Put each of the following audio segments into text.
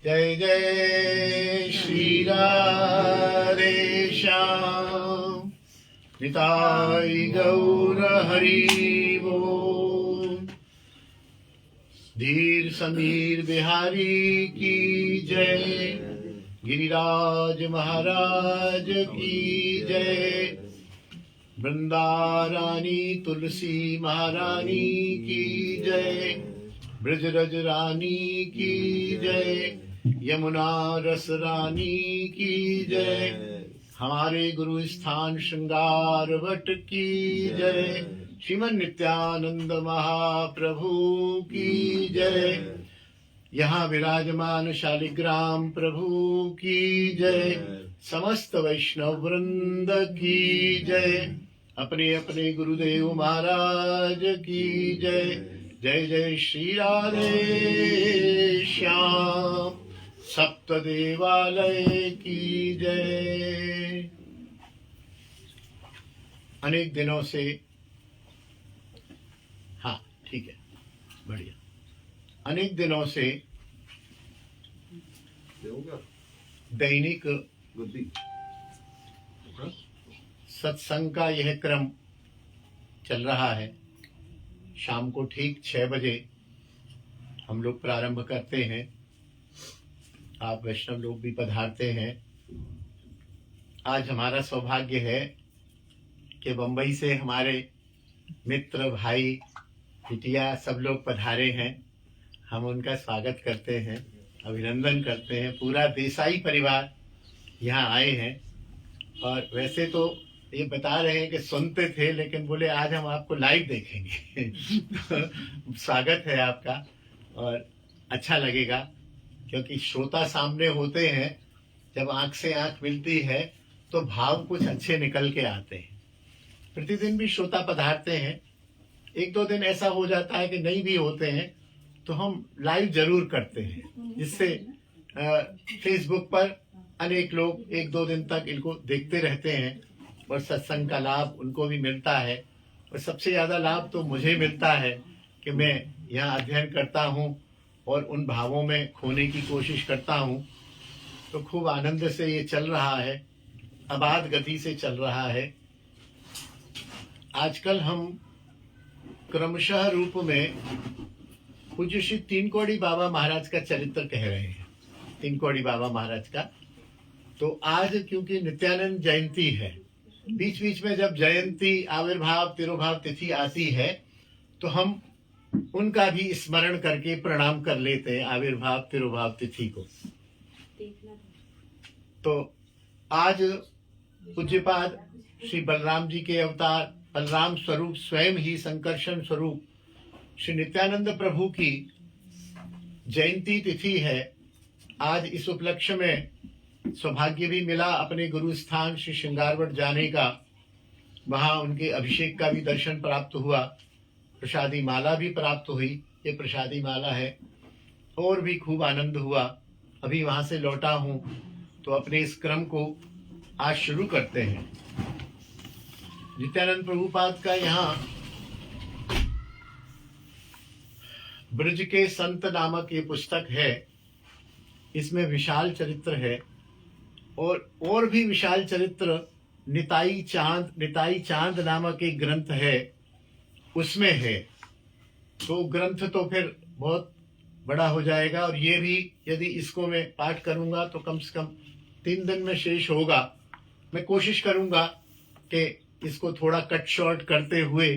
जय जय श्री राधे श्याम, निताई गौर हरि बोल। धीर समीर बिहारी की जय, गिरिराज महाराज की जय, वृंदारानी तुलसी महारानी की जय, ब्रजरज रानी की जय, यमुना रस रानी की जय, हमारे गुरु स्थान श्रृंगार वट की जय, श्रीमन नित्यानंद महाप्रभु की जय, यहाँ विराजमान शालिग्राम प्रभु की जय, समस्त वैष्णव वृंद की जय, अपने अपने गुरुदेव महाराज की जय। जय जय श्री राधे श्याम, सप्त देवालय की जय। अनेक दिनों से, हाँ ठीक है, बढ़िया, अनेक दिनों से दैनिक सत्संग का यह क्रम चल रहा है। शाम को ठीक 6 बजे हम लोग प्रारंभ करते हैं। आप वैष्णव लोग भी पधारते हैं। आज हमारा सौभाग्य है कि बंबई से हमारे मित्र भाई बिटिया सब लोग पधारे हैं। हम उनका स्वागत करते हैं, अभिनंदन करते हैं। पूरा देसाई परिवार यहाँ आए हैं। और वैसे तो ये बता रहे हैं कि सुनते थे, लेकिन बोले आज हम आपको लाइव देखेंगे। स्वागत है आपका और अच्छा लगेगा, क्योंकि श्रोता सामने होते हैं, जब आंख से आंख मिलती है तो भाव कुछ अच्छे निकल के आते हैं। प्रतिदिन भी श्रोता पधारते हैं। 1-2 दिन ऐसा हो जाता है कि नहीं भी होते हैं, तो हम लाइव जरूर करते हैं, जिससे फेसबुक पर अनेक लोग 1-2 दिन तक इनको देखते रहते हैं और सत्संग का लाभ उनको भी मिलता है। और सबसे ज्यादा लाभ तो मुझे मिलता है कि मैं यहाँ अध्ययन करता हूँ और उन भावों में खोने की कोशिश करता हूँ। तो खूब आनंद से ये चल रहा है, अबाध गति से चल रहा है। आजकल हम क्रमशः रूप में पूज्य श्री तीन कोड़ी बाबा महाराज का चरित्र कह रहे हैं। तीन कोड़ी बाबा महाराज का तो आज क्योंकि नित्यानंद जयंती है, बीच बीच में जब जयंती, आविर्भाव, तिरुभाव तिथि आती है तो हम उनका भी स्मरण करके प्रणाम कर लेते हैं, आविर्भाव तिरुभाव तिथि को। तो आज पूज्यपाद श्री बलराम जी के अवतार, बलराम स्वरूप स्वयं ही संकर्षण स्वरूप श्री नित्यानंद प्रभु की जयंती तिथि है। आज इस उपलक्ष्य में सौभाग्य भी मिला अपने गुरु स्थान श्री श्रृंगारवट जाने का। वहां उनके अभिषेक का भी दर्शन प्राप्त हुआ, प्रसादी माला भी प्राप्त हुई। ये प्रसादी माला है। और भी खूब आनंद हुआ। अभी वहां से लौटा हूं, तो अपने इस क्रम को आज शुरू करते हैं। नित्यानंद प्रभुपाद का यहाँ ब्रज के संत नामक ये पुस्तक है। इसमें विशाल चरित्र है और भी विशाल चरित्र निताई चांद नामक एक ग्रंथ है, उसमें है। तो ग्रंथ तो फिर बहुत बड़ा हो जाएगा, और ये भी यदि इसको मैं पाठ करूंगा तो कम से कम 3 दिन में शेष होगा। मैं कोशिश करूंगा कि इसको थोड़ा कट शॉर्ट करते हुए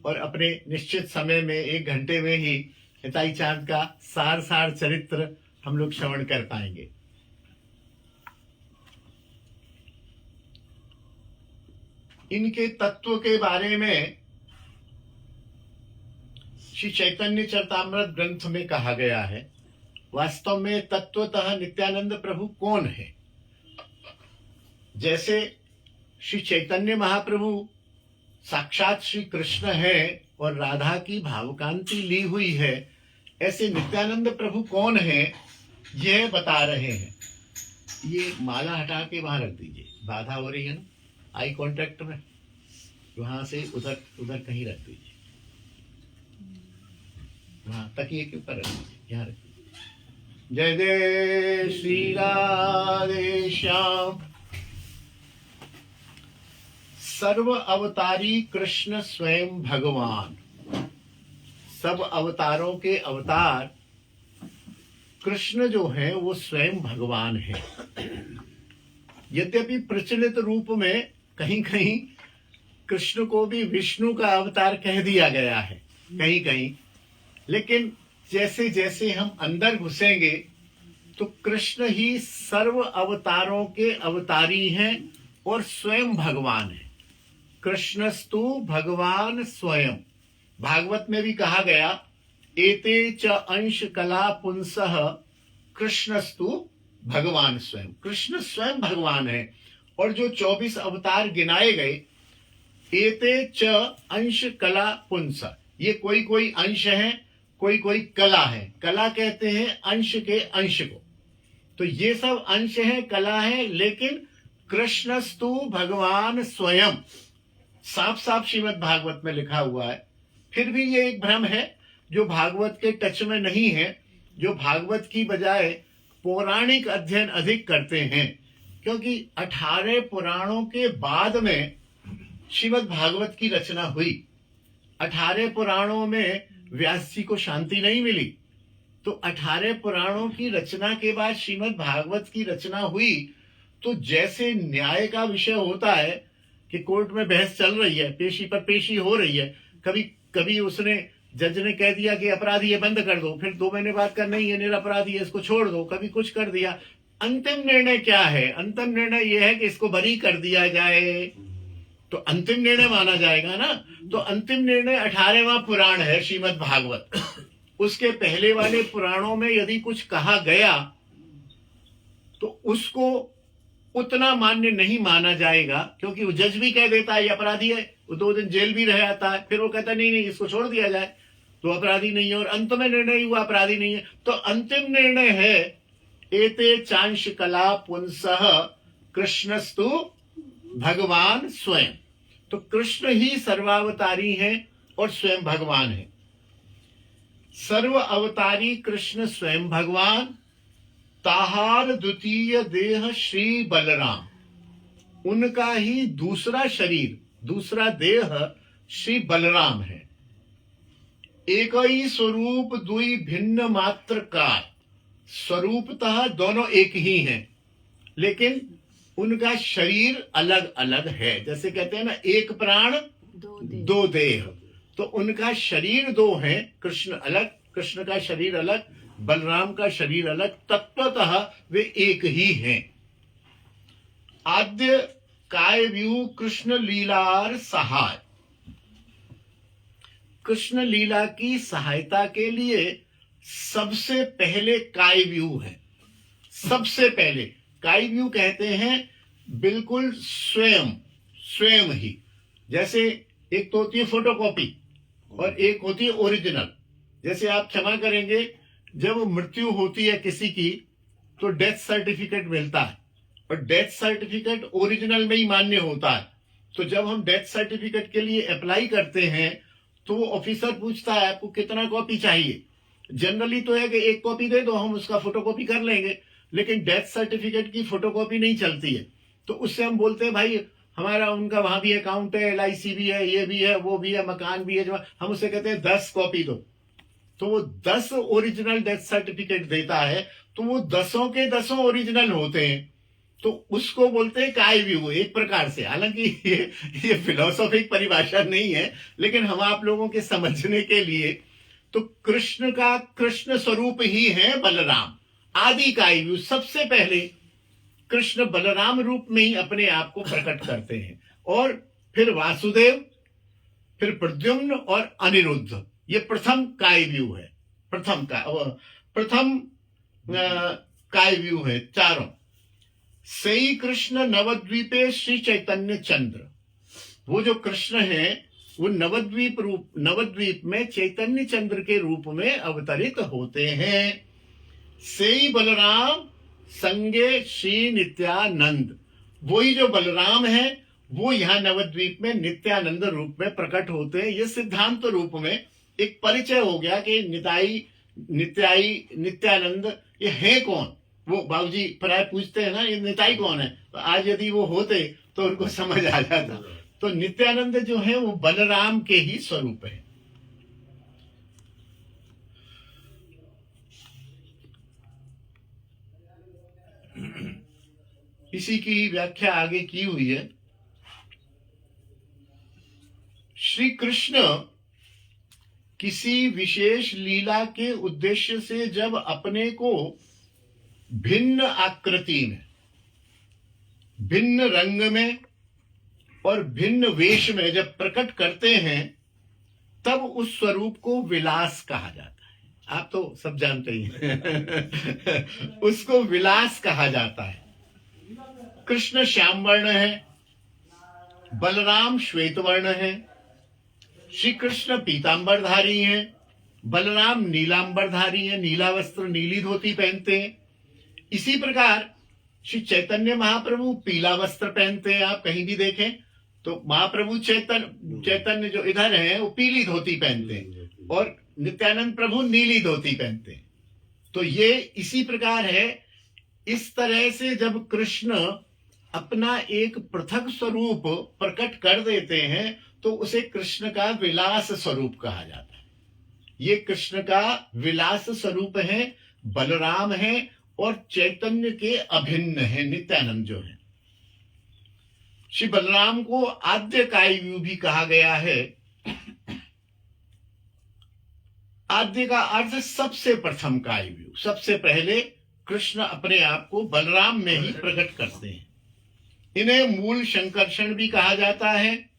और अपने निश्चित समय में 1 घंटे में ही निताई चांद का सार चरित्र हम लोग श्रवण कर पाएंगे। इनके तत्व के बारे में श्री चैतन्य चरितामृत ग्रंथ में कहा गया है। वास्तव में तत्वतः नित्यानंद प्रभु कौन है? जैसे श्री चैतन्य महाप्रभु साक्षात श्री कृष्ण है और राधा की भावकांति ली हुई है, ऐसे नित्यानंद प्रभु कौन है यह बता रहे हैं। ये माला हटा के वहां रख दीजिए, बाधा हो रही है ना आई कांटेक्ट में। वहां से उधर कहीं रख दीजिए, वहां तकिए के ऊपर रख दीजिए, यहाँ रख दीजिए। जय जय श्री राधे श्याम। सर्व अवतारी कृष्ण स्वयं भगवान। सब अवतारों के अवतार कृष्ण जो हैं वो स्वयं भगवान हैं। यद्यपि प्रचलित रूप में कहीं कहीं कृष्ण को भी विष्णु का अवतार कह दिया गया है कहीं कहीं, लेकिन जैसे जैसे हम अंदर घुसेंगे तो कृष्ण ही सर्व अवतारों के अवतारी हैं और स्वयं भगवान है। कृष्णस्तु भगवान स्वयं। भागवत में भी कहा गया, एते च अंश कला पुंसः कृष्णस्तु भगवान स्वयं। कृष्ण स्वयं भगवान है। और जो 24 अवतार गिनाए गए, एते च अंश कला पुंस, ये कोई कोई अंश है, कोई कोई कला है। कला कहते हैं अंश के अंश को। तो ये सब अंश है, कला है, लेकिन कृष्णस्तु भगवान स्वयं साफ साफ श्रीमद् भागवत में लिखा हुआ है। फिर भी ये एक भ्रम है जो भागवत के टच में नहीं है, जो भागवत की बजाय पौराणिक अध्ययन अधिक करते हैं, क्योंकि 18 पुराणों के बाद में श्रीमद् भागवत की रचना हुई। 18 पुराणों में व्यास जी को शांति नहीं मिली, तो 18 पुराणों की रचना के बाद श्रीमद् भागवत की रचना हुई। तो जैसे न्याय का विषय होता है कि कोर्ट में बहस चल रही है, पेशी पर पेशी हो रही है, कभी कभी उसने जज ने कह दिया कि अपराधी ये बंद कर दो, फिर 2 महीने बाद कर नहीं ये निरपराधी है इसको छोड़ दो, कभी कुछ कर दिया। अंतिम निर्णय क्या है? अंतिम निर्णय यह है कि इसको बरी कर दिया जाए, तो अंतिम निर्णय माना जाएगा ना। तो अंतिम निर्णय 18वां पुराण है श्रीमद् भागवत। उसके पहले वाले पुराणों में यदि कुछ कहा गया तो उसको उतना मान्य नहीं माना जाएगा, क्योंकि वो जज भी कह देता है ये अपराधी है, वो 2 दिन जेल भी रह आता है, फिर वो कहता है नहीं नहीं इसको छोड़ दिया जाए तो अपराधी नहीं है, और अंत में निर्णय हुआ अपराधी नहीं है। तो अंतिम निर्णय है एते चांश कला पुंसः कृष्णस्तु भगवान स्वयं। तो कृष्ण ही सर्वावतारी हैं और स्वयं भगवान है। सर्व अवतारी कृष्ण स्वयं भगवान, ताहार द्वितीय देह श्री बलराम। उनका ही दूसरा शरीर, दूसरा देह श्री बलराम है। एक ही स्वरूप दुई भिन्न मात्र का। स्वरूपतः दोनों एक ही हैं, लेकिन उनका शरीर अलग अलग है। जैसे कहते हैं ना, एक प्राण दो देह, तो उनका शरीर 2 है। कृष्ण अलग, कृष्ण का शरीर अलग, बलराम का शरीर अलग, तत्वतः वे एक ही हैं। आद्य कायव्यू कृष्ण लीलार सहाय। कृष्ण लीला की सहायता के लिए सबसे पहले कायव्यू है। सबसे पहले कायव्यू कहते हैं बिल्कुल स्वयं, स्वयं ही। जैसे एक तो होती है फोटोकॉपी और एक होती है ओरिजिनल। जैसे आप क्षमा करेंगे, जब मृत्यु होती है किसी की तो डेथ सर्टिफिकेट मिलता है, और डेथ सर्टिफिकेट ओरिजिनल में ही मान्य होता है। तो जब हम डेथ सर्टिफिकेट के लिए अप्लाई करते हैं तो वो ऑफिसर पूछता है आपको कितना कॉपी चाहिए। जनरली तो है कि 1 कॉपी दे दो, हम उसका फोटोकॉपी कर लेंगे, लेकिन डेथ सर्टिफिकेट की फोटोकॉपी नहीं चलती है। तो उससे हम बोलते हैं भाई हमारा उनका वहां भी अकाउंट है, LIC भी है, ये भी है, वो भी है, मकान भी है, जो हम उससे कहते हैं 10 कॉपी दो। तो वो 10 ओरिजिनल डेथ सर्टिफिकेट देता है, तो वो 10 के 10 ओरिजिनल होते हैं। तो उसको बोलते हैं कायव्यू एक प्रकार से। हालांकि ये फिलोसॉफिक परिभाषा नहीं है, लेकिन हम आप लोगों के समझने के लिए, तो कृष्ण का कृष्ण स्वरूप ही है बलराम। आदि कायव्यू, सबसे पहले कृष्ण बलराम रूप में ही अपने आप को प्रकट करते हैं, और फिर वासुदेव, फिर प्रद्युम्न और अनिरुद्ध। ये प्रथम कायव्यू है। प्रथम कायव्यू है चारों। सही कृष्ण नवद्वीपे श्री चैतन्य चंद्र। वो जो कृष्ण है वो नवद्वीप में चैतन्य चंद्र के रूप में अवतरित होते हैं। सही बलराम संगे श्री नित्यानंद। वही जो बलराम है वो यहाँ नवद्वीप में नित्यानंद रूप में प्रकट होते हैं। ये सिद्धांत रूप में एक परिचय हो गया कि निताई नित्यानंद ये है कौन? वो बाबूजी प्राय पूछते हैं ना, ये निताई कौन है? तो आज यदि वो होते तो उनको समझ आ जाता। तो नित्यानंद जो है वो बलराम के ही स्वरूप है। इसी की व्याख्या आगे की हुई है। श्री कृष्ण किसी विशेष लीला के उद्देश्य से जब अपने को भिन्न आकृति में, भिन्न रंग में और भिन्न वेश में जब प्रकट करते हैं, तब उस स्वरूप को विलास कहा जाता है। आप तो सब जानते ही हैं। उसको विलास कहा जाता है। कृष्ण श्याम वर्ण है, बलराम श्वेत वर्ण है, श्री कृष्ण पीतांबरधारी हैं, बलराम नीलांबरधारी हैं, नीला वस्त्र नीली धोती पहनते हैं। इसी प्रकार श्री चैतन्य महाप्रभु पीला वस्त्र पहनते हैं। आप कहीं भी देखें तो महाप्रभु चैतन्य जो इधर हैं वो पीली धोती पहनते हैं और नित्यानंद प्रभु नीली धोती पहनते हैं। तो ये इसी प्रकार है। इस तरह से जब कृष्ण अपना एक पृथक स्वरूप प्रकट कर देते हैं तो उसे कृष्ण का विलास स्वरूप कहा जाता है। ये कृष्ण का विलास स्वरूप है, बलराम है और चैतन्य के अभिन्न है नित्यानंद जो है। श्री बलराम को आद्य कायव्यू भी कहा गया है। आद्य का अर्थ सबसे प्रथम कायव्यू। सबसे पहले कृष्ण अपने आप को बलराम में ही प्रकट करते हैं। इन्हें मूल संकर्षण भी कहा जाता है।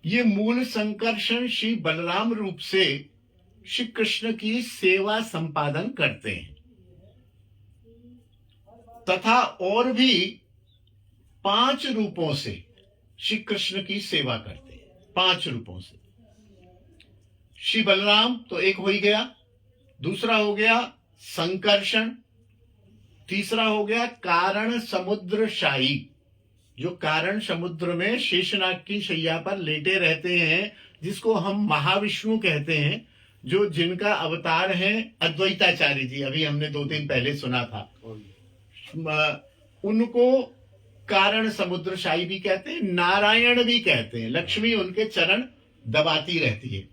ये मूल संकर्षण श्री बलराम रूप से श्री कृष्ण की सेवा संपादन करते हैं तथा और भी 5 रूपों से श्री कृष्ण की सेवा करते हैं। 5 रूपों से श्री बलराम तो एक हो ही गया, दूसरा हो गया संकर्षण, तीसरा हो गया कारण समुद्र शाही, जो कारण समुद्र में शेषनाग की शैया पर लेटे रहते हैं, जिसको हम महाविष्णु कहते हैं, जो जिनका अवतार है अद्वैताचार्य जी। अभी हमने 2 दिन पहले सुना था। उनको कारण समुद्र शाही भी कहते हैं, नारायण भी कहते हैं। लक्ष्मी उनके चरण दबाती रहती है।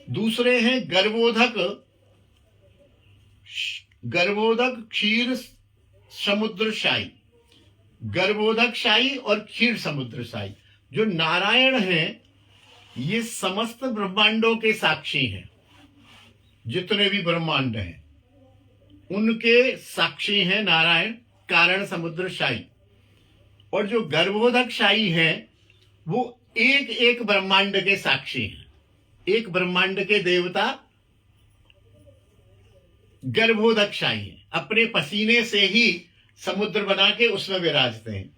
दूसरे हैं गर्भोदक क्षीर समुद्र शाही, गर्भोदक शाही और क्षीर समुद्र शाही। जो नारायण हैं ये समस्त ब्रह्मांडों के साक्षी हैं। जितने भी ब्रह्मांड हैं उनके साक्षी हैं नारायण, कारण समुद्र शाही। और जो गर्भोदक शाही हैं वो एक एक ब्रह्मांड के साक्षी हैं। एक ब्रह्मांड के देवता गर्भोदक शाही है, अपने पसीने से ही समुद्र बना के उसमें विराजते हैं।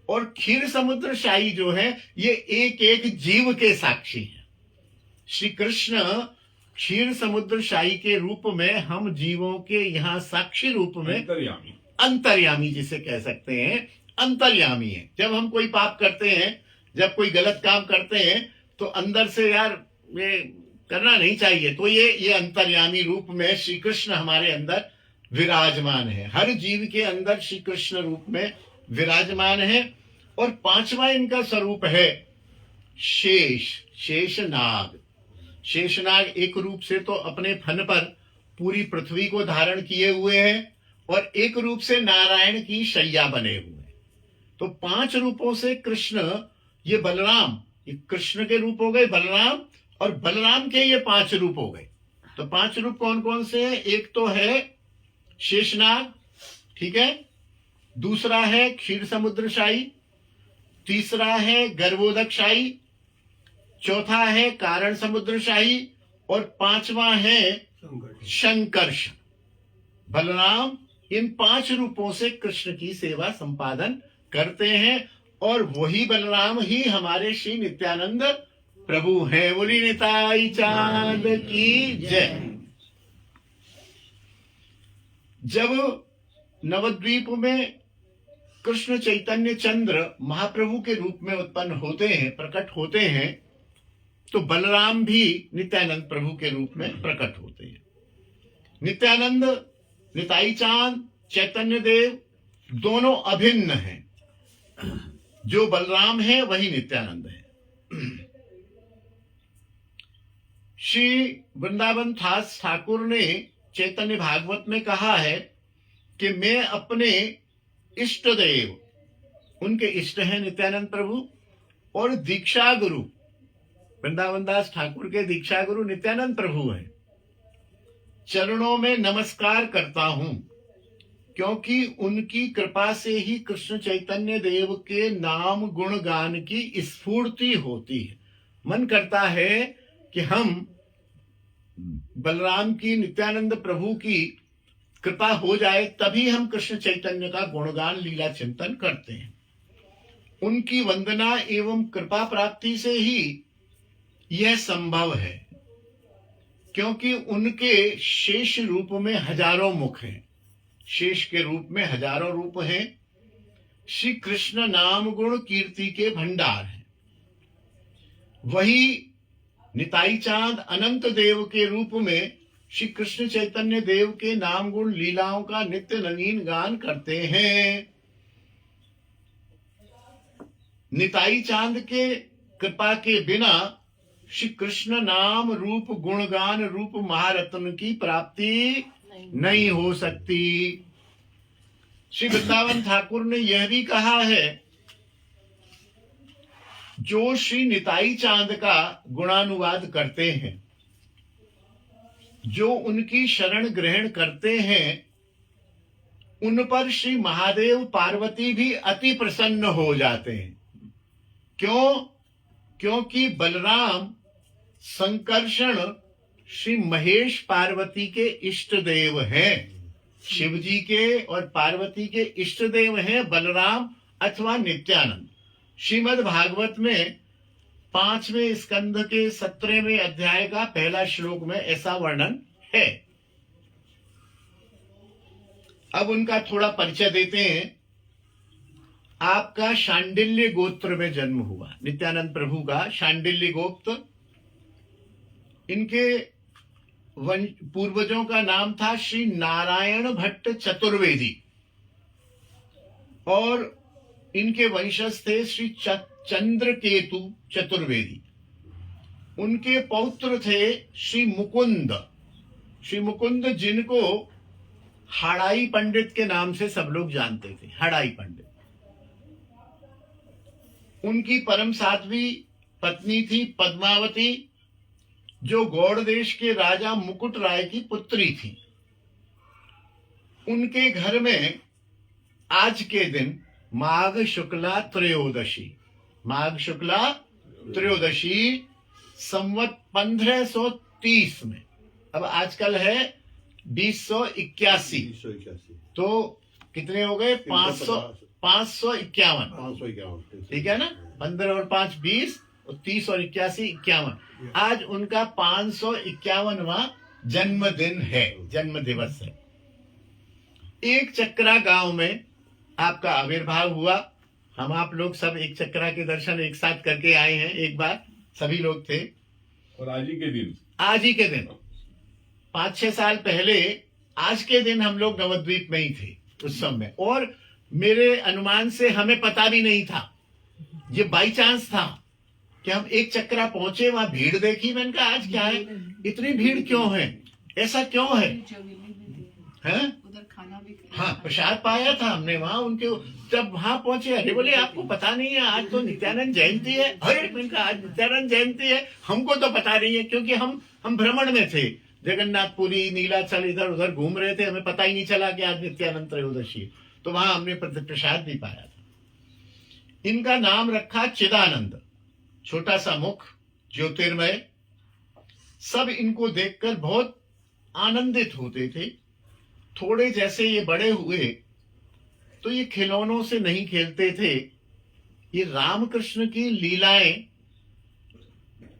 और क्षीर समुद्र शाही जो है ये एक एक जीव के साक्षी हैं। श्री कृष्ण क्षीर समुद्र शाही के रूप में हम जीवों के यहाँ साक्षी रूप में अंतर्यामी जिसे कह सकते हैं, अंतर्यामी है। जब हम कोई पाप करते हैं, जब कोई गलत काम करते हैं तो अंदर से यार ये करना नहीं चाहिए, तो ये अंतर्यामी रूप में श्री कृष्ण हमारे अंदर विराजमान है। हर जीव के अंदर श्री कृष्ण रूप में विराजमान है। और 5वां इनका स्वरूप है शेषनाग। शेषनाग एक रूप से तो अपने फन पर पूरी पृथ्वी को धारण किए हुए हैं और एक रूप से नारायण की शैया बने हुए हैं। तो 5 रूपों से कृष्ण, ये बलराम, ये कृष्ण के रूप हो गए बलराम, और बलराम के ये 5 रूप हो गए। तो 5 रूप कौन कौन से हैं? एक तो है शेषनाग, ठीक है, दूसरा है क्षीर समुद्र शाही, तीसरा है गर्भोदक शाही, चौथा है कारण समुद्र शाही और 5वां है संकर्षण। बलराम इन 5 रूपों से कृष्ण की सेवा संपादन करते हैं और वही बलराम ही हमारे श्री नित्यानंद प्रभु हैं। बोली निताई चांद की जय। जब नवद्वीप में कृष्ण चैतन्य चंद्र महाप्रभु के रूप में उत्पन्न होते हैं, प्रकट होते हैं, तो बलराम भी नित्यानंद प्रभु के रूप में प्रकट होते हैं। नित्यानंद, निताई चांद, चैतन्य देव दोनों अभिन्न हैं। जो बलराम है वही नित्यानंद है। श्री वृंदावन दास ठाकुर ने चैतन्य भागवत में कहा है कि मैं अपने इष्ट देव, उनके इष्ट हैं नित्यानंद प्रभु, और दीक्षा गुरु, वृंदावन दास ठाकुर के दीक्षा गुरु नित्यानंद प्रभु हैं, चरणों में नमस्कार करता हूं, क्योंकि उनकी कृपा से ही कृष्ण चैतन्य देव के नाम गुण गान की स्फूर्ति होती है। मन करता है कि हम बलराम की, नित्यानंद प्रभु की कृपा हो जाए तभी हम कृष्ण चैतन्य का गुणगान लीला चिंतन करते हैं। उनकी वंदना एवं कृपा प्राप्ति से ही यह संभव है, क्योंकि उनके शेष रूप में हजारों मुख हैं, शेष के रूप में हजारों रूप हैं। श्री कृष्ण नाम गुण कीर्ति के भंडार हैं। वही निताई चांद अनंत देव के रूप में श्री कृष्ण चैतन्य देव के नाम गुण लीलाओं का नित्य नवीन गान करते हैं। निताई चांद के कृपा के बिना श्री कृष्ण नाम रूप गुणगान रूप महारत्न की प्राप्ति नहीं हो सकती। श्री वृंदावन ठाकुर ने यह भी कहा है, जो श्री निताई चांद का गुणानुवाद करते हैं, जो उनकी शरण ग्रहण करते हैं, उन पर श्री महादेव पार्वती भी अति प्रसन्न हो जाते हैं। क्यों? क्योंकि बलराम संकर्षण श्री महेश पार्वती के इष्ट देव हैं। शिव जी के और पार्वती के इष्ट देव हैं बलराम अथवा नित्यानंद। श्रीमद् भागवत में 5वें स्कंध के 17वें अध्याय का पहला श्लोक में ऐसा वर्णन है। अब उनका थोड़ा परिचय देते हैं। आपका शांडिल्य गोत्र में जन्म हुआ, नित्यानंद प्रभु का शांडिल्य गोत्र। इनके पूर्वजों का नाम था श्री नारायण भट्ट चतुर्वेदी, और इनके वंशज थे श्री चंद्रकेतु चतुर्वेदी। उनके पौत्र थे श्री मुकुंद, श्री मुकुंद जिनको हड़ाई पंडित के नाम से सब लोग जानते थे, हड़ाई पंडित। उनकी परम साध्वी पत्नी थी पद्मावती, जो गौड़ देश के राजा मुकुट राय की पुत्री थी। उनके घर में आज के दिन माघ शुक्ला त्रयोदशी, माघ शुक्ला त्रयोदशी संवत 1530 में, अब आजकल है 2081, तो कितने हो गए? 551, ठीक है ना? 15 और 5 20, और 30 और 81 51। आज उनका 551वां जन्मदिन है, जन्म दिवस है। एक चक्रा गांव में आपका आविर्भाव हुआ। हम आप लोग सब एक चक्रा के दर्शन एक साथ करके आए हैं, एक बार सभी लोग थे। और आज ही के दिन 5-6 साल पहले आज के दिन हम लोग नवद्वीप में ही थे उस समय, और मेरे अनुमान से हमें पता भी नहीं था, ये बाई चांस था कि हम एक चक्रा पहुंचे। वहां भीड़ देखी, मैंने कहा आज क्या है, इतनी भीड़ क्यों है, ऐसा क्यों है? उधर खाना भी, हाँ, प्रसाद पाया था हमने वहां उनके। जब वहां पहुंचे, अरे बोले आपको पता नहीं है आज तो नित्यानंद जयंती है? अरे मैंने कहा आज नित्यानंद जयंती है, हमको तो पता नहीं है, क्योंकि हम भ्रमण में थे, जगन्नाथपुरी नीलाचल इधर उधर घूम रहे थे, हमें पता ही नहीं चला कि आज नित्यानंद त्रयोदशी है। तो वहां हमने प्रसाद भी पाया था। इनका नाम रखा चिदानंद, छोटा सा मुख, ज्योतिर्मय। सब इनको देखकर बहुत आनंदित होते थे। थोड़े जैसे ये बड़े हुए तो ये खिलौनों से नहीं खेलते थे, ये रामकृष्ण की लीलाएं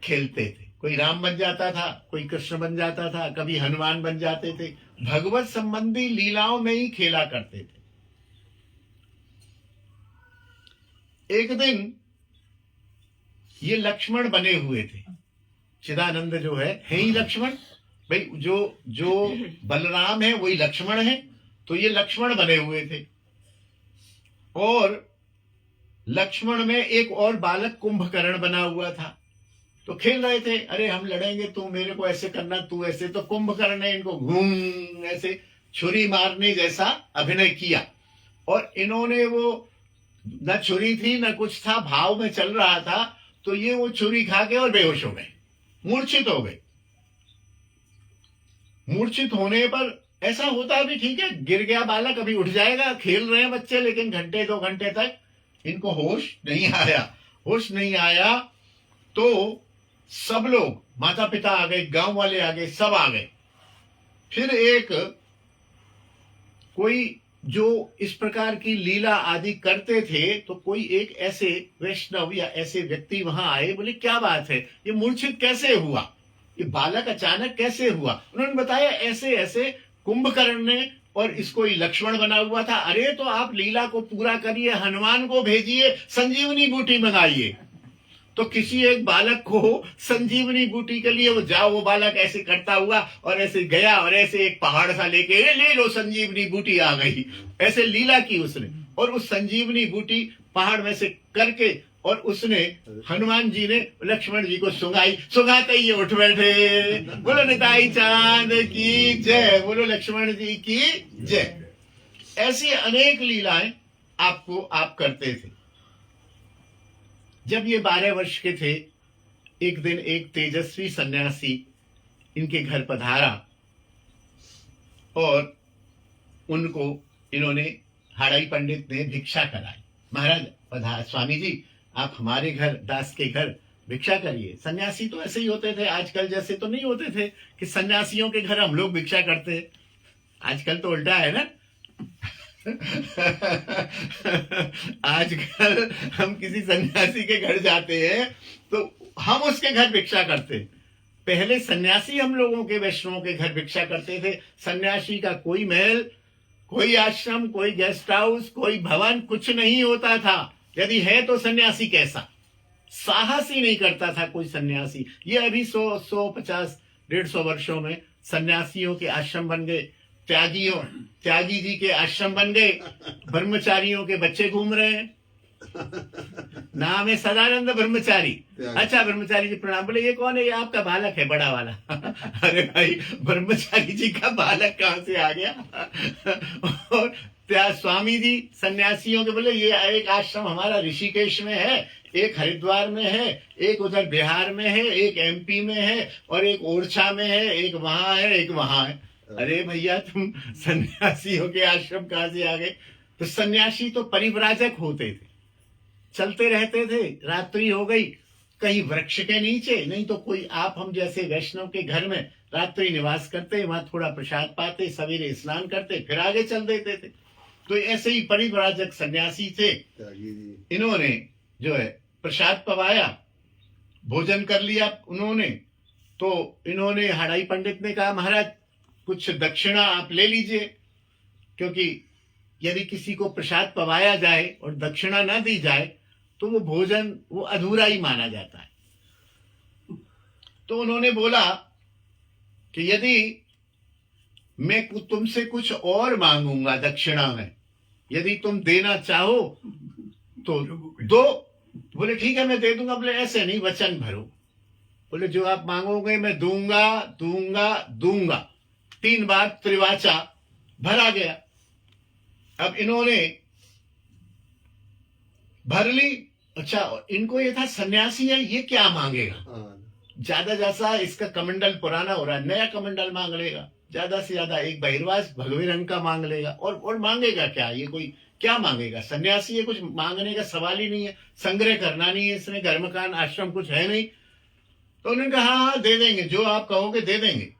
खेलते थे। कोई राम बन जाता था, कोई कृष्ण बन जाता था, कभी हनुमान बन जाते थे। भगवत संबंधी लीलाओं में ही खेला करते थे। एक दिन ये लक्ष्मण बने हुए थे, चिदानंद जो है ही लक्ष्मण। भाई जो जो बलराम है वही लक्ष्मण है, तो ये लक्ष्मण बने हुए थे। और लक्ष्मण में एक और बालक कुंभकर्ण बना हुआ था, तो खेल रहे थे, अरे हम लड़ेंगे, तू मेरे को ऐसे करना, तू ऐसे। तो कुंभकर्ण ने इनको घूम ऐसे छुरी मारने जैसा अभिनय किया, और इन्होंने वो न छुरी थी न कुछ था, भाव में चल रहा था, तो ये वो छुरी खा के और बेहोश हो गए, मूर्छित हो गए। मूर्छित होने पर ऐसा होता भी, ठीक है, गिर गया बालक, अभी उठ जाएगा, खेल रहे हैं बच्चे, लेकिन घंटे 2 घंटे तक इनको होश नहीं आया। होश नहीं आया तो सब लोग, माता पिता आ गए, गांव वाले आ गए, सब आ गए। फिर एक कोई जो इस प्रकार की लीला आदि करते थे, तो कोई एक ऐसे वैष्णव या ऐसे व्यक्ति वहां आए, बोले क्या बात है, ये मूर्छित कैसे हुआ, ये बालक अचानक कैसे हुआ। उन्होंने बताया ऐसे ऐसे कुंभकर्ण ने, और इसको ही लक्ष्मण बना हुआ था। अरे तो आप लीला को पूरा करिए, हनुमान को भेजिए, संजीवनी बूटी मंगाइए। तो किसी एक बालक को संजीवनी बूटी के लिए वो जाओ, वो बालक ऐसे करता हुआ और ऐसे गया, और ऐसे एक पहाड़ सा लेके, ले लो संजीवनी बूटी आ गई, ऐसे लीला की उसने। और उस संजीवनी बूटी पहाड़ में से करके, और उसने हनुमान जी ने लक्ष्मण जी को सुंघाई, सुंघाते ही उठ बैठे। बोलो निताई चांद की जय, बोलो लक्ष्मण जी की जय। ऐसी अनेक लीलाएं आपको आप करते थे। जब ये 12 वर्ष के थे, एक दिन एक तेजस्वी सन्यासी इनके घर पधारा, और उनको इन्होंने हाड़ाई पंडित ने भिक्षा कराई। महाराज पधार, स्वामी जी आप हमारे घर, दास के घर भिक्षा करिए। सन्यासी तो ऐसे ही होते थे, आजकल जैसे तो नहीं होते थे कि सन्यासियों के घर हम लोग भिक्षा करते। आजकल तो उल्टा है ना। आजकल हम किसी सन्यासी के घर जाते हैं तो हम उसके घर भिक्षा करते। पहले सन्यासी हम लोगों के, वैष्णवों के घर भिक्षा करते थे। सन्यासी का कोई महल, कोई आश्रम, कोई गेस्ट हाउस, कोई भवन, कुछ नहीं होता था। यदि है तो सन्यासी कैसा, साहस ही नहीं करता था कोई सन्यासी। ये अभी 150, 150 वर्षों में सन्यासियों के आश्रम बन गए, त्यागी जी के आश्रम बन गए, ब्रह्मचारियों के बच्चे घूम रहे हैं। नाम है सदानंद ब्रह्मचारी। अच्छा ब्रह्मचारी जी प्रणाम। बोले ये कौन है, ये आपका बालक है बड़ा वाला। अरे भाई ब्रह्मचारी जी का बालक कहां से आ गया। और स्वामी जी सन्यासियों के बोले ये एक आश्रम हमारा ऋषिकेश में है, एक हरिद्वार में है, एक उधर बिहार में है, एक एमपी में है, और एक ओरछा में है, एक वहां है, एक वहां है। अरे भैया तुम सन्यासियों के आश्रम कहां से आ गए। तो सन्यासी तो परिव्राजक होते थे, चलते रहते थे। रात्रि हो गई, कहीं वृक्ष के नीचे, नहीं तो कोई आप हम जैसे वैष्णव के घर में रात्रि निवास करते, वहां थोड़ा प्रसाद पाते, सवेरे स्नान करते, फिर आगे चल देते थे। तो ऐसे ही परिव्राजक सन्यासी थे। इन्होंने जो है प्रसाद पवाया, भोजन कर लिया उन्होंने। तो इन्होंने, हाड़ाई पंडित ने कहा महाराज कुछ दक्षिणा आप ले लीजिए, क्योंकि यदि किसी को प्रसाद पवाया जाए और दक्षिणा ना दी जाए तो वो भोजन वो अधूरा ही माना जाता है। तो उन्होंने बोला कि यदि मैं तुमसे कुछ और मांगूंगा दक्षिणा में, यदि तुम देना चाहो तो दो। बोले ठीक है मैं दे दूंगा। बोले ऐसे नहीं, वचन भरो। बोले जो आप मांगोगे मैं दूंगा दूंगा दूंगा। 3 बार त्रिवाचा भरा गया। अब इन्होंने भर ली। अच्छा इनको ये था सन्यासी है, ये क्या मांगेगा, ज्यादा जैसा इसका कमंडल पुराना हो रहा है, नया कमंडल मांग लेगा, ज्यादा से ज्यादा एक बहिर्वास भगवे रंग का मांग लेगा, और मांगेगा क्या, ये कोई क्या मांगेगा। सन्यासी है, कुछ मांगने का सवाल ही नहीं है, संग्रह करना नहीं है इसमें, घर मकान आश्रम कुछ है नहीं। तो उन्होंने कहा हाँ दे देंगे, जो आप कहोगे दे देंगे।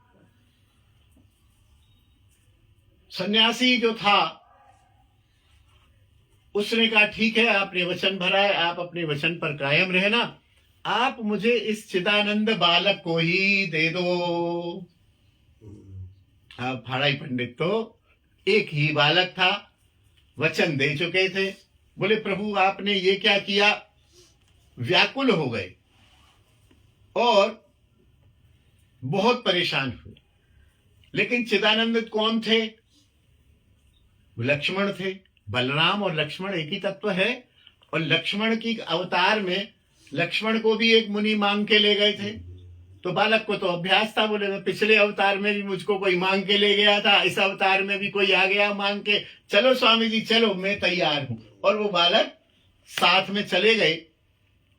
सन्यासी जो था उसने कहा ठीक है आपने वचन भरा है, आप अपने वचन पर कायम रहना, आप मुझे इस चिदानंद बालक को ही दे दो। अब हाड़ाई पंडित तो एक ही बालक था, वचन दे चुके थे। बोले प्रभु आपने ये क्या किया। व्याकुल हो गए और बहुत परेशान हुए। लेकिन चिदानंद कौन थे? लक्ष्मण थे। बलराम और लक्ष्मण एक ही तत्व है। और लक्ष्मण की अवतार में लक्ष्मण को भी एक मुनि मांग के ले गए थे। तो बालक को तो अभ्यास था, बोले मैं पिछले अवतार में भी मुझको कोई मांग के ले गया था, इस अवतार में भी कोई आ गया मांग के, चलो स्वामी जी चलो, मैं तैयार हूं। और वो बालक साथ में चले गए।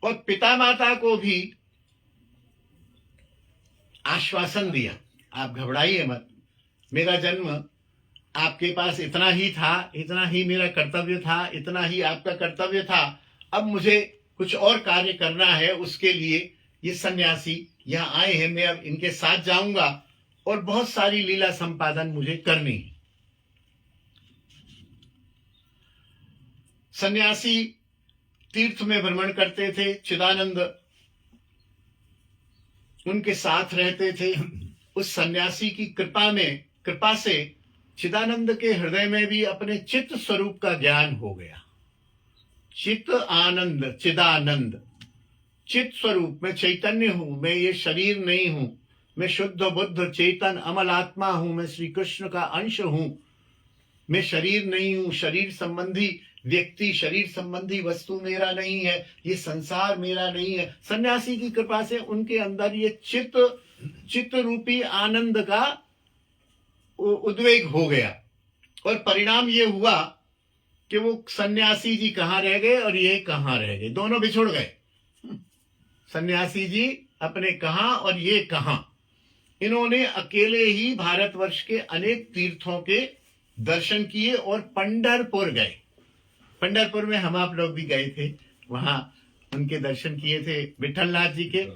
और पिता माता को भी आश्वासन दिया, आप घबराइए मत, मेरा जन्म आपके पास इतना ही था, इतना ही मेरा कर्तव्य था, इतना ही आपका कर्तव्य था। अब मुझे कुछ और कार्य करना है, उसके लिए ये सन्यासी यहाँ आए हैं, मैं अब इनके साथ जाऊंगा और बहुत सारी लीला संपादन मुझे करनी है। सन्यासी तीर्थ में भ्रमण करते थे, चिदानंद उनके साथ रहते थे। उस सन्यासी की कृपा से चिदानंद के हृदय में भी अपने चित्त स्वरूप का ज्ञान हो गया। चित्त आनंद, चिदानंद, चित्त स्वरूप, मैं चैतन्य हूं, मैं ये शरीर नहीं हूं, मैं शुद्ध बुद्ध चेतन अमल आत्मा हूं, मैं श्री कृष्ण का अंश हूं, मैं शरीर नहीं हूं, शरीर संबंधी व्यक्ति, शरीर संबंधी वस्तु मेरा नहीं है, ये संसार मेरा नहीं है। सन्यासी की कृपा से उनके अंदर ये चित्त रूपी आनंद का उद्वेग हो गया। और परिणाम ये हुआ कि वो सन्यासी जी कहाँ रह गए और ये कहाँ रह गए, दोनों बिछुड़ गए। सन्यासी जी अपने कहाँ और ये कहाँ। इन्होंने अकेले ही भारतवर्ष के अनेक तीर्थों के दर्शन किए और पंढरपुर गए। पंढरपुर में हम आप लोग भी गए थे, वहां उनके दर्शन किए थे विठलनाथ जी के।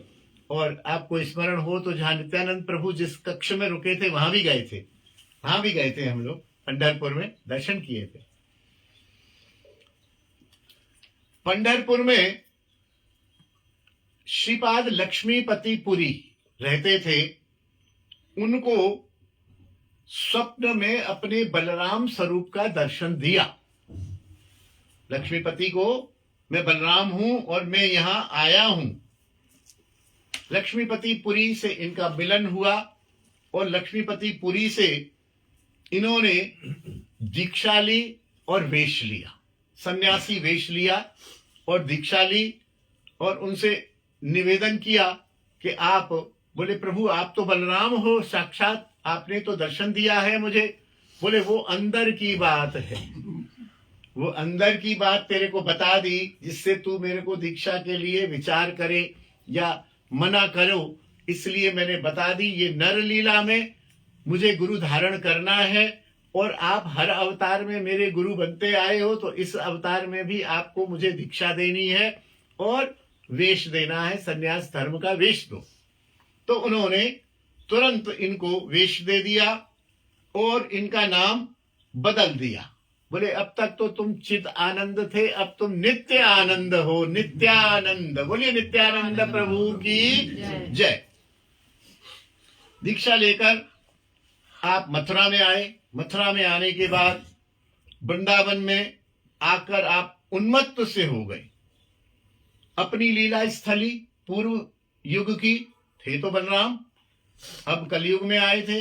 और आपको स्मरण हो तो जहां नित्यानंद प्रभु जिस कक्ष में रुके थे वहां भी गए थे, हम लोग पंढरपुर में दर्शन किए थे। पंढरपुर में श्रीपाद लक्ष्मीपति पुरी रहते थे। उनको स्वप्न में अपने बलराम स्वरूप का दर्शन दिया। लक्ष्मीपति को मैं बलराम हूं और मैं यहां आया हूं। लक्ष्मीपति पुरी से इनका मिलन हुआ और लक्ष्मीपति पुरी से इन्होंने दीक्षा ली और वेश लिया, सन्यासी वेश लिया और दीक्षा ली। और उनसे निवेदन किया कि आप, बोले प्रभु आप तो बलराम हो साक्षात, आपने तो दर्शन दिया है मुझे। बोले वो अंदर की बात है, वो अंदर की बात तेरे को बता दी जिससे तू मेरे को दीक्षा के लिए विचार करे या मना करो, इसलिए मैंने बता दी। ये नर लीला में मुझे गुरु धारण करना है और आप हर अवतार में मेरे गुरु बनते आए हो, तो इस अवतार में भी आपको मुझे दीक्षा देनी है और वेश देना है, सन्यास धर्म का वेश दो। तो उन्होंने तुरंत इनको वेश दे दिया और इनका नाम बदल दिया। बोले अब तक तो तुम चिद आनंद थे, अब तुम नित्य आनंद हो, नित्यानंद। बोलिए नित्यानंद प्रभु की जय। दीक्षा लेकर आप मथुरा में आए। मथुरा में आने के बाद वृंदावन में आकर आप उन्मत्त से हो गए। अपनी लीला स्थली पूर्व युग की थे तो बलराम, अब कलयुग में आए थे।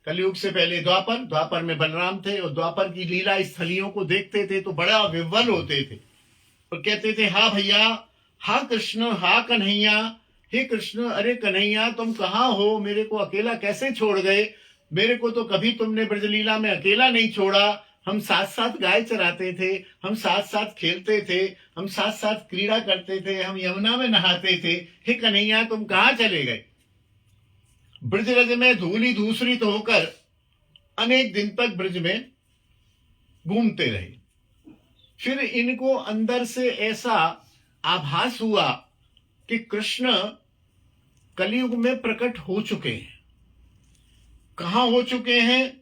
कलयुग से पहले द्वापर में बलराम थे और द्वापर की लीला स्थलियों को देखते थे तो बड़ा विह्वल होते थे और कहते थे हा भैया, हा कृष्ण, हा कन्हैया, हे कृष्ण, अरे कन्हैया तुम कहाँ हो, मेरे को अकेला कैसे छोड़ गए, मेरे को तो कभी तुमने ब्रजलीला में अकेला नहीं छोड़ा। हम साथ साथ गाय चराते थे, हम साथ साथ खेलते थे, हम साथ साथ क्रीड़ा करते थे, हम यमुना में नहाते थे, हे कन्हैया तुम कहाँ चले गए। ब्रजरज में धूली धूसरित होकर अनेक दिन तक ब्रज में घूमते रहे। फिर इनको अंदर से ऐसा आभास हुआ कि कृष्ण कलयुग में प्रकट हो चुके हैं। कहां हो चुके हैं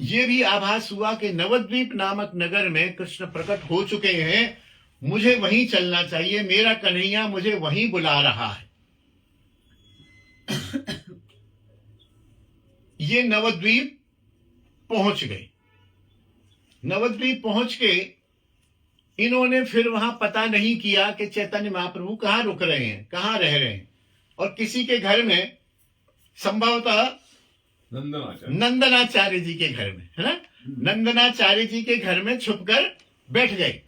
ये भी आभास हुआ कि नवद्वीप नामक नगर में कृष्ण प्रकट हो चुके हैं। मुझे वहीं चलना चाहिए, मेरा कन्हैया मुझे वहीं बुला रहा है। ये नवद्वीप पहुंच गए। नवद्वीप पहुंच के इन्होंने फिर वहां पता नहीं किया कि चैतन्य महाप्रभु कहाँ रुक रहे हैं, कहाँ रह रहे हैं। और किसी के घर में संभवतः नंदनाचार्य। नंदनाचार्य जी के घर में, है ना, नंदनाचार्य जी के घर में छुपकर बैठ गए।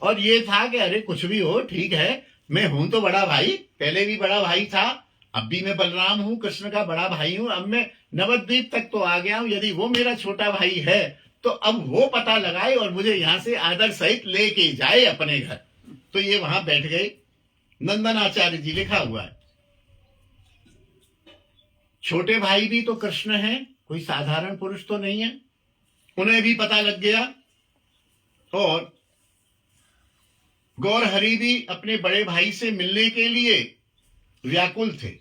और ये था कि अरे कुछ भी हो, ठीक है, मैं हूं तो बड़ा भाई, पहले भी बड़ा भाई था, अब भी मैं बलराम हूं, कृष्ण का बड़ा भाई हूं, अब मैं नवद्वीप तक तो आ गया हूं, यदि वो मेरा छोटा भाई है तो अब वो पता लगाए और मुझे यहां से आदर सहित लेके जाए अपने घर। तो ये वहां बैठ गए। नंदनाचार्य जी लिखा हुआ है। छोटे भाई भी तो कृष्ण हैं, कोई साधारण पुरुष तो नहीं है, उन्हें भी पता लग गया। और गौर हरि भी अपने बड़े भाई से मिलने के लिए व्याकुल थे।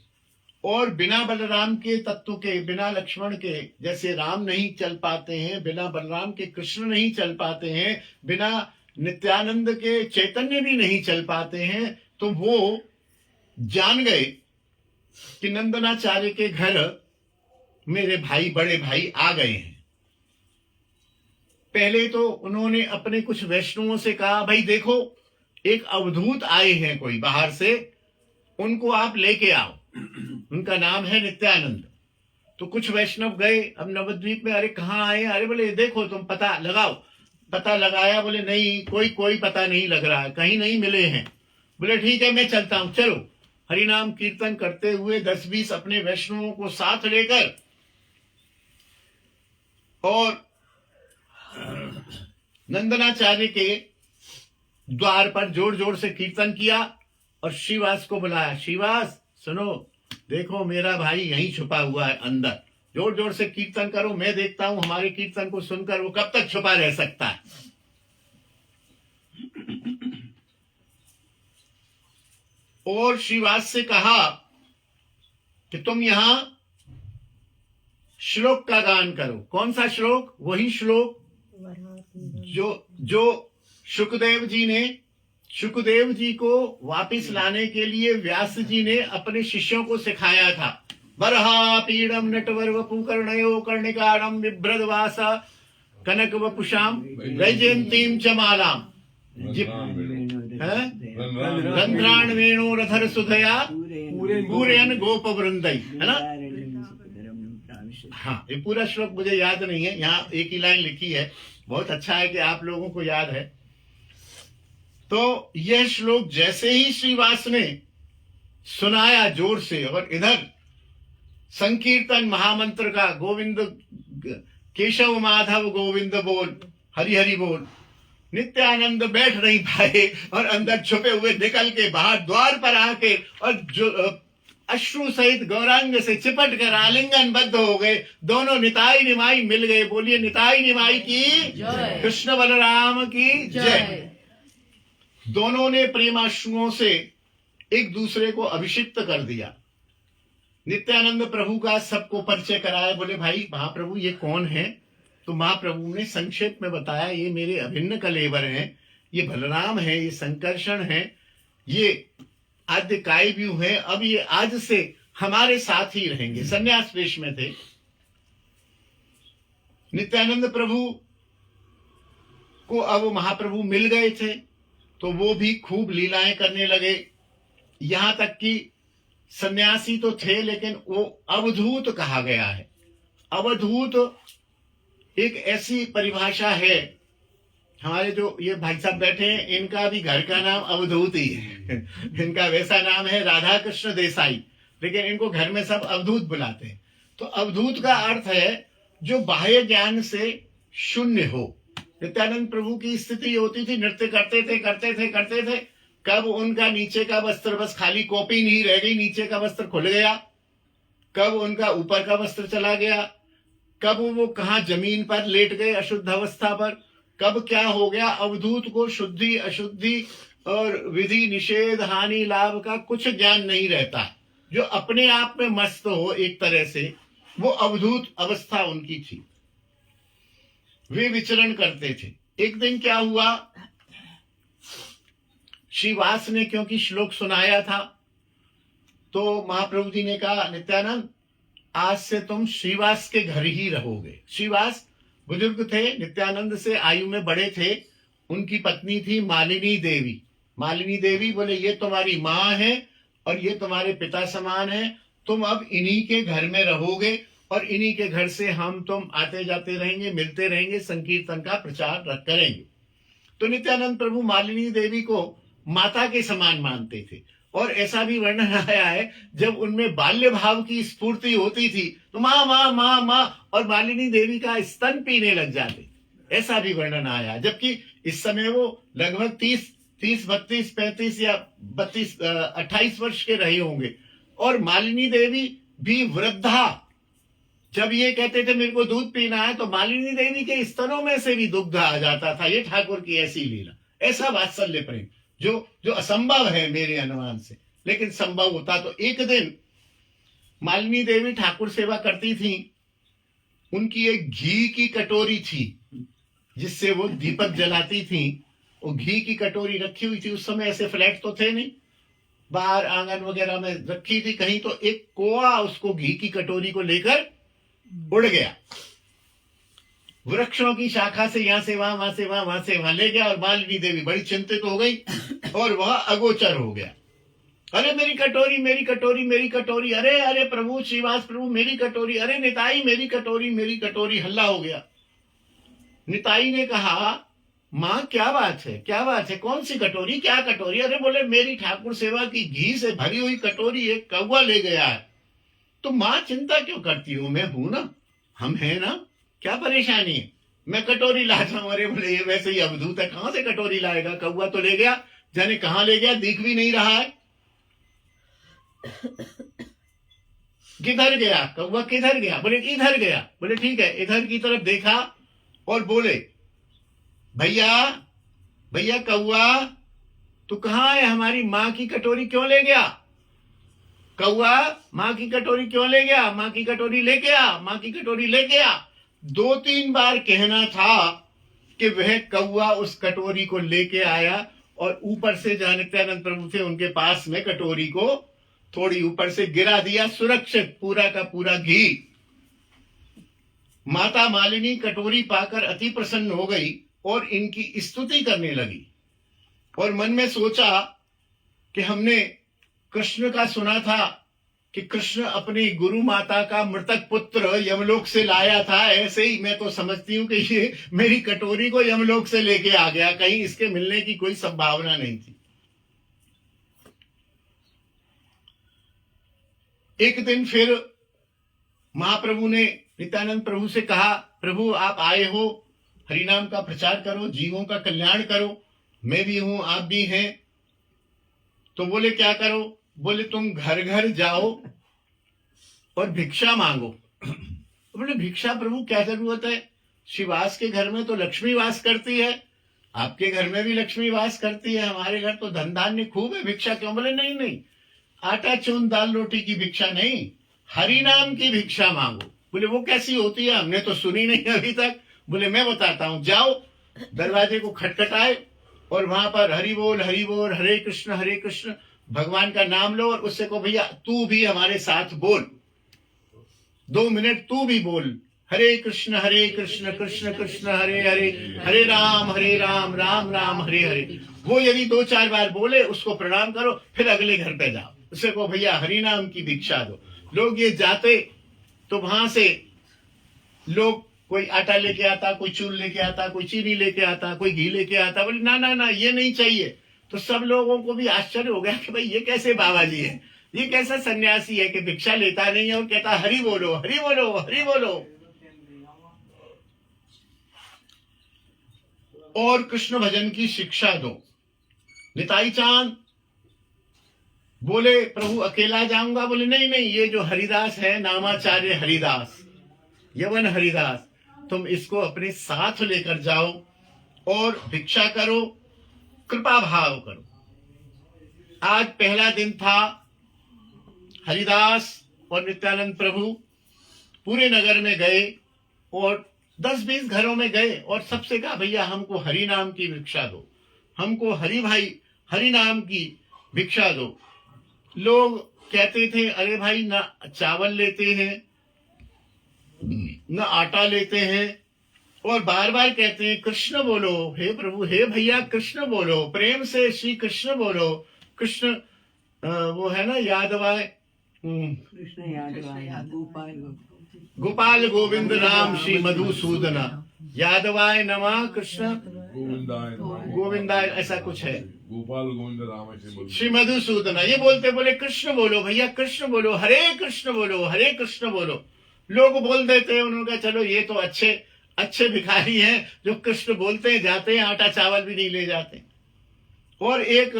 और बिना बलराम के तत्व के, बिना लक्ष्मण के, जैसे राम नहीं चल पाते हैं, बिना बलराम के कृष्ण नहीं चल पाते हैं, बिना नित्यानंद के चैतन्य भी नहीं चल पाते हैं, तो वो जान गए कि नंदनाचार्य के घर मेरे भाई, बड़े भाई आ गए हैं। पहले तो उन्होंने अपने कुछ वैष्णवों से कहा, भाई देखो एक अवधूत आए हैं कोई बाहर से, उनको आप लेके आओ, उनका नाम है नित्यानंद। तो कुछ वैष्णव गए अब नवद्वीप में, अरे कहाँ आए, अरे बोले देखो तुम पता लगाओ। पता लगाया, बोले नहीं, कोई पता नहीं लग रहा है, कहीं नहीं मिले हैं। बोले ठीक है मैं चलता हूं, चलो। हरिनाम कीर्तन करते हुए 10-20 अपने वैष्णवों को साथ लेकर और नंदनाचार्य के द्वार पर जोर जोर से कीर्तन किया और श्रीवास को बुलाया, श्रीवास सुनो, देखो मेरा भाई यहीं छुपा हुआ है अंदर, जोर जोर से कीर्तन करो, मैं देखता हूं हमारे कीर्तन को सुनकर वो कब तक छुपा रह सकता है। और श्रीवास से कहा कि तुम यहां श्लोक का गान करो। कौन सा श्लोक? वही श्लोक जो सुखदेव जी को वापिस लाने के लिए व्यास जी ने अपने शिष्यों को सिखाया था। बरहा पीड़म नटवर वपु कर्णयो कर्णिकारम बिभ्रदवास कनक वपुषाम वैजयंतीम च मालाम रंध्राण वेणु रथर सुधया पूरयन गोप वृंदई, है ना। हाँ, ये पूरा श्लोक मुझे याद नहीं है, यहाँ एक ही लाइन लिखी है। बहुत अच्छा है कि आप लोगों को याद है। तो यह श्लोक जैसे ही श्रीवास ने सुनाया जोर से, और इधर संकीर्तन महामंत्र का, गोविंद केशव माधव गोविंद बोल, हरि हरि बोल, नित्यानंद बैठ नहीं पाए और अंदर छुपे हुए निकल के बाहर द्वार पर आके और जो अश्रु सहित गौरांग से चिपट कर आलिंगन बद्ध हो गए। दोनों निताई निमाई मिल गए। बोलिए निताई निमाई की जय, कृष्ण बलराम की जय। दोनों ने प्रेमाश्रुओं से एक दूसरे को अभिषिक्त कर दिया। नित्यानंद प्रभु का सबको परिचय कराया। बोले भाई महाप्रभु ये कौन है? तो महाप्रभु ने संक्षेप में बताया, ये मेरे अभिन्न कलेवर हैं, ये बलराम है, ये संकर्षण है, ये आद्य कायव्यू है, अब ये आज से हमारे साथ ही रहेंगे। संन्यास वेश में थे। नित्यानंद प्रभु को अब महाप्रभु मिल गए थे, तो वो भी खूब लीलाएं करने लगे। यहां तक कि सन्यासी तो थे, लेकिन वो अवधूत कहा गया है। अवधूत एक ऐसी परिभाषा है, हमारे जो ये भाई साहब बैठे हैं, इनका भी घर का नाम अवधूत ही है। इनका वैसा नाम है राधा कृष्ण देसाई, लेकिन इनको घर में सब अवधूत बुलाते हैं। तो अवधूत का अर्थ है जो बाह्य ज्ञान से शून्य हो। नित्यानंद प्रभु की स्थिति होती थी, नृत्य करते थे, कब उनका नीचे का वस्त्र बस खाली कॉपी नहीं रह गई, नीचे का वस्त्र खुल गया, कब उनका ऊपर का वस्त्र चला गया, कब वो कहां जमीन पर लेट गए अशुद्ध अवस्था पर, कब क्या हो गया। अवधूत को शुद्धि अशुद्धि और विधि निषेध हानि लाभ का कुछ ज्ञान नहीं रहता। जो अपने आप में मस्त हो एक तरह से, वो अवधूत अवस्था उनकी थी। वे विचरण करते थे। एक दिन क्या हुआ, श्रीवास ने क्योंकि श्लोक सुनाया था, तो महाप्रभु जी ने कहा नित्यानंद आज से तुम श्रीवास के घर ही रहोगे। श्रीवास बुजुर्ग थे, नित्यानंद से आयु में बड़े थे। उनकी पत्नी थी मालिनी देवी। मालिनी देवी बोले ये तुम्हारी माँ है और ये तुम्हारे पिता समान है, तुम अब इन्हीं के घर में रहोगे और इन्हीं के घर से हम तुम आते जाते रहेंगे, मिलते रहेंगे, संकीर्तन का प्रचार करेंगे। तो नित्यानंद प्रभु मालिनी देवी को माता के समान मानते थे और ऐसा भी वर्णन आया है जब उनमें बाल्य भाव की स्फूर्ति होती थी तो माँ माँ माँ माँ और मालिनी देवी का स्तन पीने लग जाते, ऐसा भी वर्णन आया। जबकि इस समय वो लगभग 30, 32, 35 या 32, 28 वर्ष के रहे होंगे और मालिनी देवी भी वृद्धा। जब ये कहते थे मेरे को दूध पीना है तो मालिनी देवी के स्तनों में से भी दुग्ध आ जाता था। ये ठाकुर की ऐसी लीला, ऐसा वात्सल्य प्रेम जो असंभव है मेरे अनुमान से, लेकिन संभव होता। तो एक दिन मालिनी देवी ठाकुर सेवा करती थी, उनकी एक घी की कटोरी थी जिससे वो दीपक जलाती थी। वो घी की कटोरी रखी हुई थी, उस समय ऐसे फ्लैट तो थे नहीं, बाहर आंगन वगैरह में रखी थी कहीं, तो एक कोआ उसको घी की कटोरी को लेकर उड़ गया, वृक्षों की शाखा से यहां से वहां, वहां से वहां, वहां से वहां ले गया और मालिनी देवी बड़ी चिंतित हो गई और वह अगोचर हो गया। अरे मेरी कटोरी, मेरी कटोरी, मेरी कटोरी, अरे अरे प्रभु श्रीवास प्रभु मेरी कटोरी, अरे निताई मेरी कटोरी, मेरी कटोरी, हल्ला हो गया। निताई ने कहा माँ क्या बात है, क्या बात है, कौन सी कटोरी, क्या कटोरी? अरे बोले मेरी ठाकुर सेवा की घी से भरी हुई कटोरी एक कौवा ले गया है। तो माँ चिंता क्यों करती हो, मैं हूं ना, हम हैं ना, क्या परेशानी है, मैं कटोरी ला जाऊं। अरे बोले ये वैसे ही अवधूत है, कहां से कटोरी लाएगा, कौवा तो ले गया, जाने कहां ले गया, दिख भी नहीं रहा है, किधर गया कौवा, किधर गया? बोले इधर गया। बोले ठीक है, इधर की तरफ देखा और बोले भैया भैया कौवा तू कहां है, हमारी माँ की कटोरी क्यों ले गया? कौवा माँ की कटोरी क्यों ले गया, माँ की कटोरी लेके आ, माँ की कटोरी लेके आ। 2-3 बार कहना था कि वह कौवा उस कटोरी को लेके आया और ऊपर से जहां नित्यानंद प्रभु थे उनके पास में कटोरी को थोड़ी ऊपर से गिरा दिया, सुरक्षित पूरा का पूरा घी। माता मालिनी कटोरी पाकर अति प्रसन्न हो गई और इनकी स्तुति करने लगी और मन में सोचा कि हमने कृष्ण का सुना था कि कृष्ण अपनी गुरु माता का मृतक पुत्र यमलोक से लाया था, ऐसे ही मैं तो समझती हूं कि ये मेरी कटोरी को यमलोक से लेके आ गया, कहीं इसके मिलने की कोई संभावना नहीं थी। एक दिन फिर महाप्रभु ने नित्यानंद प्रभु से कहा प्रभु आप आए हो, हरिनाम का प्रचार करो, जीवों का कल्याण करो, मैं भी हूं आप भी हैं। तो बोले क्या करो? बोले तुम घर घर जाओ और भिक्षा मांगो। तो बोले भिक्षा प्रभु क्या जरूरत है, शिवास के घर में तो लक्ष्मी वास करती है, आपके घर में भी लक्ष्मी वास करती है, हमारे घर तो धन धान्य खूब है, भिक्षा क्यों? बोले नहीं नहीं, आटा चून दाल रोटी की भिक्षा नहीं, हरि नाम की भिक्षा मांगो। बोले वो कैसी होती है, हमने तो सुनी नहीं अभी तक। बोले मैं बताता हूं, जाओ दरवाजे को खटखटाए और वहां पर हरि बोल हरे कृष्ण भगवान का नाम लो और उससे को भैया तू भी हमारे साथ बोल, 2 मिनट तू भी बोल, हरे कृष्ण कृष्ण कृष्ण हरे हरे, हरे राम राम राम हरे हरे। वो यदि 2-4 बार बोले उसको प्रणाम करो, फिर अगले घर पे जाओ, उससे को भैया हरि नाम की भिक्षा दो। लोग ये जाते तो वहां से लोग कोई आटा लेके आता, कोई चूल लेके आता, कोई चीनी लेके आता, कोई घी लेके आता। बोले ना ना ना ये नहीं चाहिए। तो सब लोगों को भी आश्चर्य हो गया कि भाई ये कैसे बाबा जी है, ये कैसा सन्यासी है कि भिक्षा लेता नहीं है और कहता हरि बोलो हरि बोलो हरि बोलो। और कृष्ण भजन की शिक्षा दो। निताई चांद बोले प्रभु अकेला जाऊंगा? बोले नहीं नहीं, ये जो हरिदास है नामाचार्य हरिदास, यवन हरिदास, तुम इसको अपने साथ लेकर जाओ और भिक्षा करो, कृपा भाव करो। आज पहला दिन था, हरिदास और नित्यानंद प्रभु पूरे नगर में गए और 10-20 घरों में गए और सबसे कहा भैया हमको हरि नाम की भिक्षा दो, हमको हरि भाई हरि नाम की भिक्षा दो। लोग कहते थे अरे भाई ना चावल लेते हैं न आटा लेते हैं, और बार बार कहते हैं कृष्ण बोलो, हे प्रभु हे भैया कृष्ण बोलो, प्रेम से श्री कृष्ण बोलो। कृष्ण वो है ना यादवाय, कृष्ण यादवाय गोपाल गोपाल गोविंद राम श्री मधुसूदना यादवाय नमः। कृष्ण गोविंदाय नमः। गोविंदाय, ऐसा कुछ है। गोपाल गोविंद राम श्री मधुसूदना, ये बोलते बोले कृष्ण बोलो भैया, कृष्ण बोलो, हरे कृष्ण बोलो, हरे कृष्ण बोलो। लोग बोल देते हैं, उन्होंने कहा चलो ये तो अच्छे अच्छे भिखारी हैं जो कृष्ण बोलते हैं, जाते हैं, आटा चावल भी नहीं ले जाते। और एक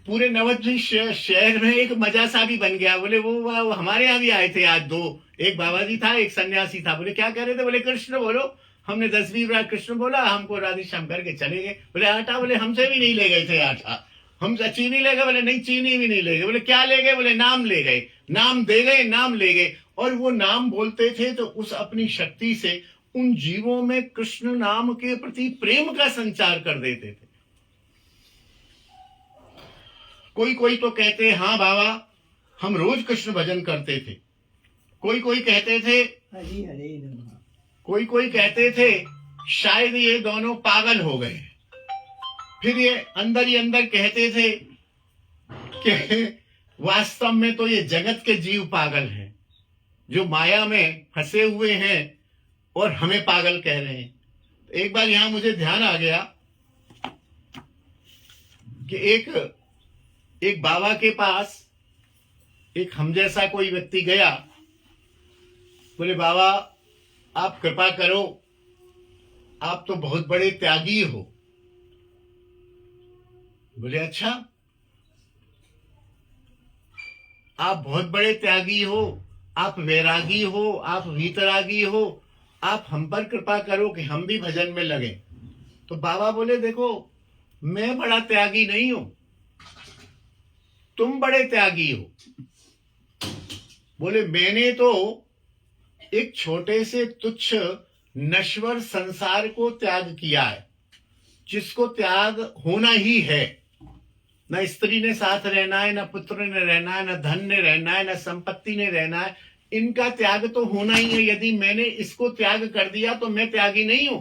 पूरे नवद्वीप शहर में एक मजा सा भी बन गया। बोले वो हमारे यहाँ भी आए थे आज दो, एक बाबा जी था, एक सन्यासी था। बोले क्या कह रहे थे? बोले कृष्ण बोलो। हमने 10-20 बार कृष्ण बोला, हमको राधेश्याम करके चले गए। बोले आटा? बोले हमसे भी नहीं ले गए थे आटा। हम चीनी ले गए? बोले नहीं, चीनी भी नहीं ले गए। बोले क्या ले गए? बोले नाम ले गए, नाम दे गए, नाम ले गए। और वो नाम बोलते थे तो उस अपनी शक्ति से उन जीवों में कृष्ण नाम के प्रति प्रेम का संचार कर देते थे। कोई कोई तो कहते हाँ बाबा हम रोज कृष्ण भजन करते थे। कोई कोई कहते थे हरि हरे नमः। कोई कोई कहते थे शायद ये दोनों पागल हो गए। फिर ये अंदर ही अंदर कहते थे कि वास्तव में तो ये जगत के जीव पागल हैं, जो माया में फंसे हुए हैं और हमें पागल कह रहे हैं। एक बार यहां मुझे ध्यान आ गया कि एक बाबा के पास एक हम जैसा कोई व्यक्ति गया। बोले बाबा आप कृपा करो, आप तो बहुत बड़े त्यागी हो। बोले अच्छा, आप बहुत बड़े त्यागी हो, आप वैरागी हो, आप वीतरागी हो, आप हम पर कृपा करो कि हम भी भजन में लगे। तो बाबा बोले देखो मैं बड़ा त्यागी नहीं हूं, तुम बड़े त्यागी हो। बोले मैंने तो एक छोटे से तुच्छ नश्वर संसार को त्याग किया है, जिसको त्याग होना ही है। न स्त्री ने साथ रहना है, न पुत्र ने रहना है, न धन ने रहना है, न संपत्ति ने रहना है। इनका त्याग तो होना ही है। यदि मैंने इसको त्याग कर दिया तो मैं त्यागी नहीं हूं।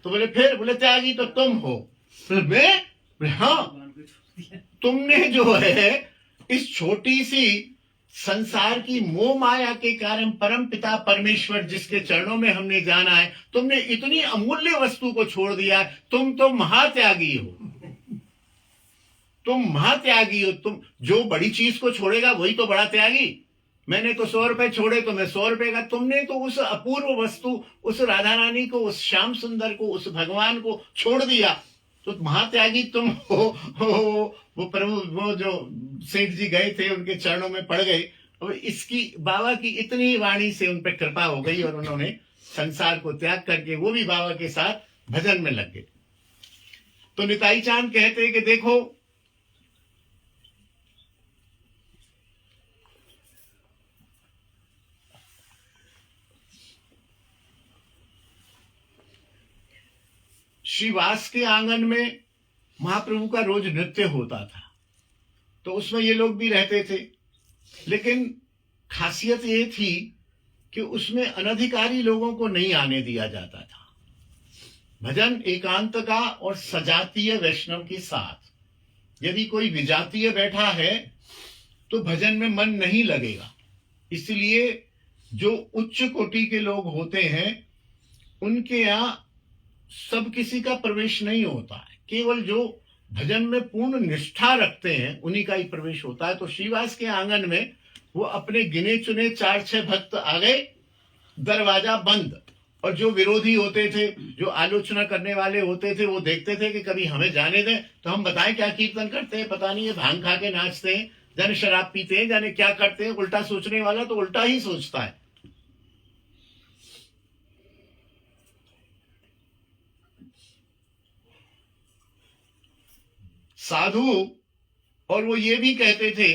तो बोले फिर? बोले त्यागी तो तुम हो। बोले मैं? बोले हाँ, तुमने जो है इस छोटी सी संसार की मोह माया के कारण परम पिता परमेश्वर जिसके चरणों में हमने जाना है, तुमने इतनी अमूल्य वस्तु को छोड़ दिया है। तुम तो महात्यागी हो, तुम महात्यागी हो। तुम जो बड़ी चीज को छोड़ेगा वही तो बड़ा त्यागी। मैंने तो 100 रुपए छोड़े तो मैं 100 रुपए का, तुमने तो उस अपूर्व वस्तु, उस राधा रानी को, उस श्याम सुंदर को, उस भगवान को छोड़ दिया। तो महात्यागी तुम हो। वो प्रभु, वो जो सेठ जी गए थे उनके चरणों में पड़ गए। और इसकी बाबा की इतनी वाणी से उन पर कृपा हो गई और उन्होंने संसार को त्याग करके वो भी बाबा के साथ भजन में लग गए। तो निताई चांद कहते कि देखो श्रीवास के आंगन में महाप्रभु का रोज नृत्य होता था, तो उसमें ये लोग भी रहते थे। लेकिन खासियत ये थी कि उसमें अनधिकारी लोगों को नहीं आने दिया जाता था। भजन एकांत का और सजातीय वैष्णव के साथ। यदि कोई विजातीय बैठा है तो भजन में मन नहीं लगेगा। इसलिए जो उच्च कोटि के लोग होते हैं उनके यहाँ सब किसी का प्रवेश नहीं होता है, केवल जो भजन में पूर्ण निष्ठा रखते हैं उन्हीं का ही प्रवेश होता है। तो श्रीवास के आंगन में वो अपने गिने चुने 4-6 भक्त आ गए, दरवाजा बंद। और जो विरोधी होते थे, जो आलोचना करने वाले होते थे, वो देखते थे कि कभी हमें जाने दें तो हम बताएं क्या कीर्तन करते हैं, पता नहीं है भांग खा के नाचते हैं, जाने शराब पीते हैं, जाने क्या करते हैं। उल्टा सोचने वाला तो उल्टा ही सोचता है। साधु, और वो ये भी कहते थे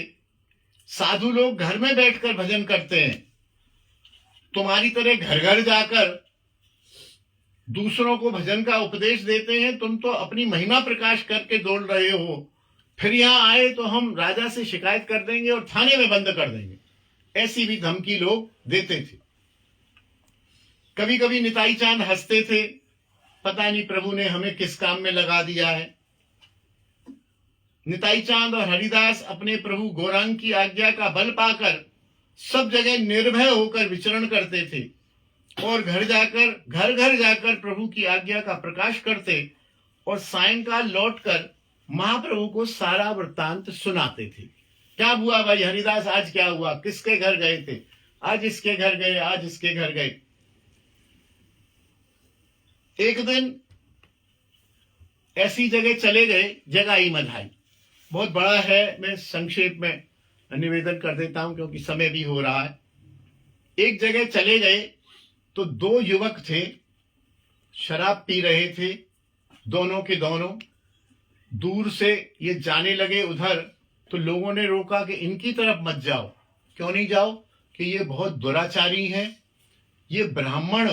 साधु लोग घर में बैठकर भजन करते हैं, तुम्हारी तरह घर घर जाकर दूसरों को भजन का उपदेश देते हैं। तुम तो अपनी महिमा प्रकाश करके दौड़ रहे हो, फिर यहां आए तो हम राजा से शिकायत कर देंगे और थाने में बंद कर देंगे। ऐसी भी धमकी लोग देते थे। कभी कभी निताई चांद हंसते थे, पता नहीं प्रभु ने हमें किस काम में लगा दिया है। निताई चांद और हरिदास अपने प्रभु गौरांग की आज्ञा का बल पाकर सब जगह निर्भय होकर विचरण करते थे और घर घर जाकर प्रभु की आज्ञा का प्रकाश करते और सायंकाल लौटकर महाप्रभु को सारा वृत्तांत सुनाते थे। क्या हुआ भाई हरिदास, आज क्या हुआ, किसके घर गए थे, आज इसके घर गए, आज इसके घर गए। एक दिन ऐसी जगह चले गए, जगाई मधाई, बहुत बड़ा है, मैं संक्षेप में निवेदन कर देता हूं क्योंकि समय भी हो रहा है। एक जगह चले गए तो दो युवक थे, शराब पी रहे थे, दोनों के दोनों। दूर से ये जाने लगे उधर, तो लोगों ने रोका कि इनकी तरफ मत जाओ। क्यों नहीं जाओ? कि ये बहुत दुराचारी हैं, ये ब्राह्मण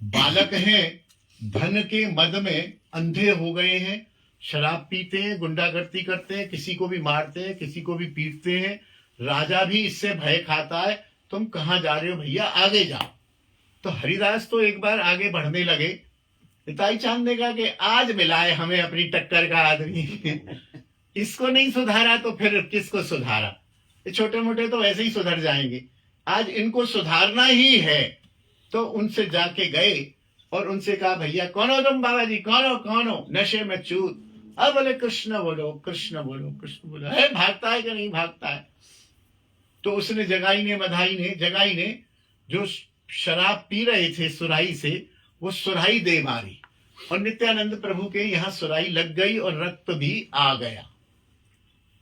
बालक हैं, धन के मद में अंधे हो गए हैं, शराब पीते हैं, गुंडागर्दी करते हैं, किसी को भी मारते हैं, किसी को भी पीटते हैं, राजा भी इससे भय खाता है। तुम कहाँ जा रहे हो भैया, आगे जाओ। तो हरिदास तो एक बार आगे बढ़ने लगे। निताई चांद ने कहा कि आज मिलाए हमें अपनी टक्कर का आदमी इसको नहीं सुधारा तो फिर किसको सुधारा? ये छोटे मोटे तो वैसे ही सुधर जाएंगे, आज इनको सुधारना ही है। तो उनसे जाके गए और उनसे कहा, भैया कौन हो तुम बाबा जी, कौन हो? नशे में चूत। अब बोले कृष्ण बोलो, कृष्ण बोलो, कृष्ण बोलो। है भागता है कि नहीं भागता है? तो उसने जगाई ने जो शराब पी रहे थे सुराही से, वो सुराही दे मारी और नित्यानंद प्रभु के यहाँ सुराही लग गई और रक्त भी आ गया।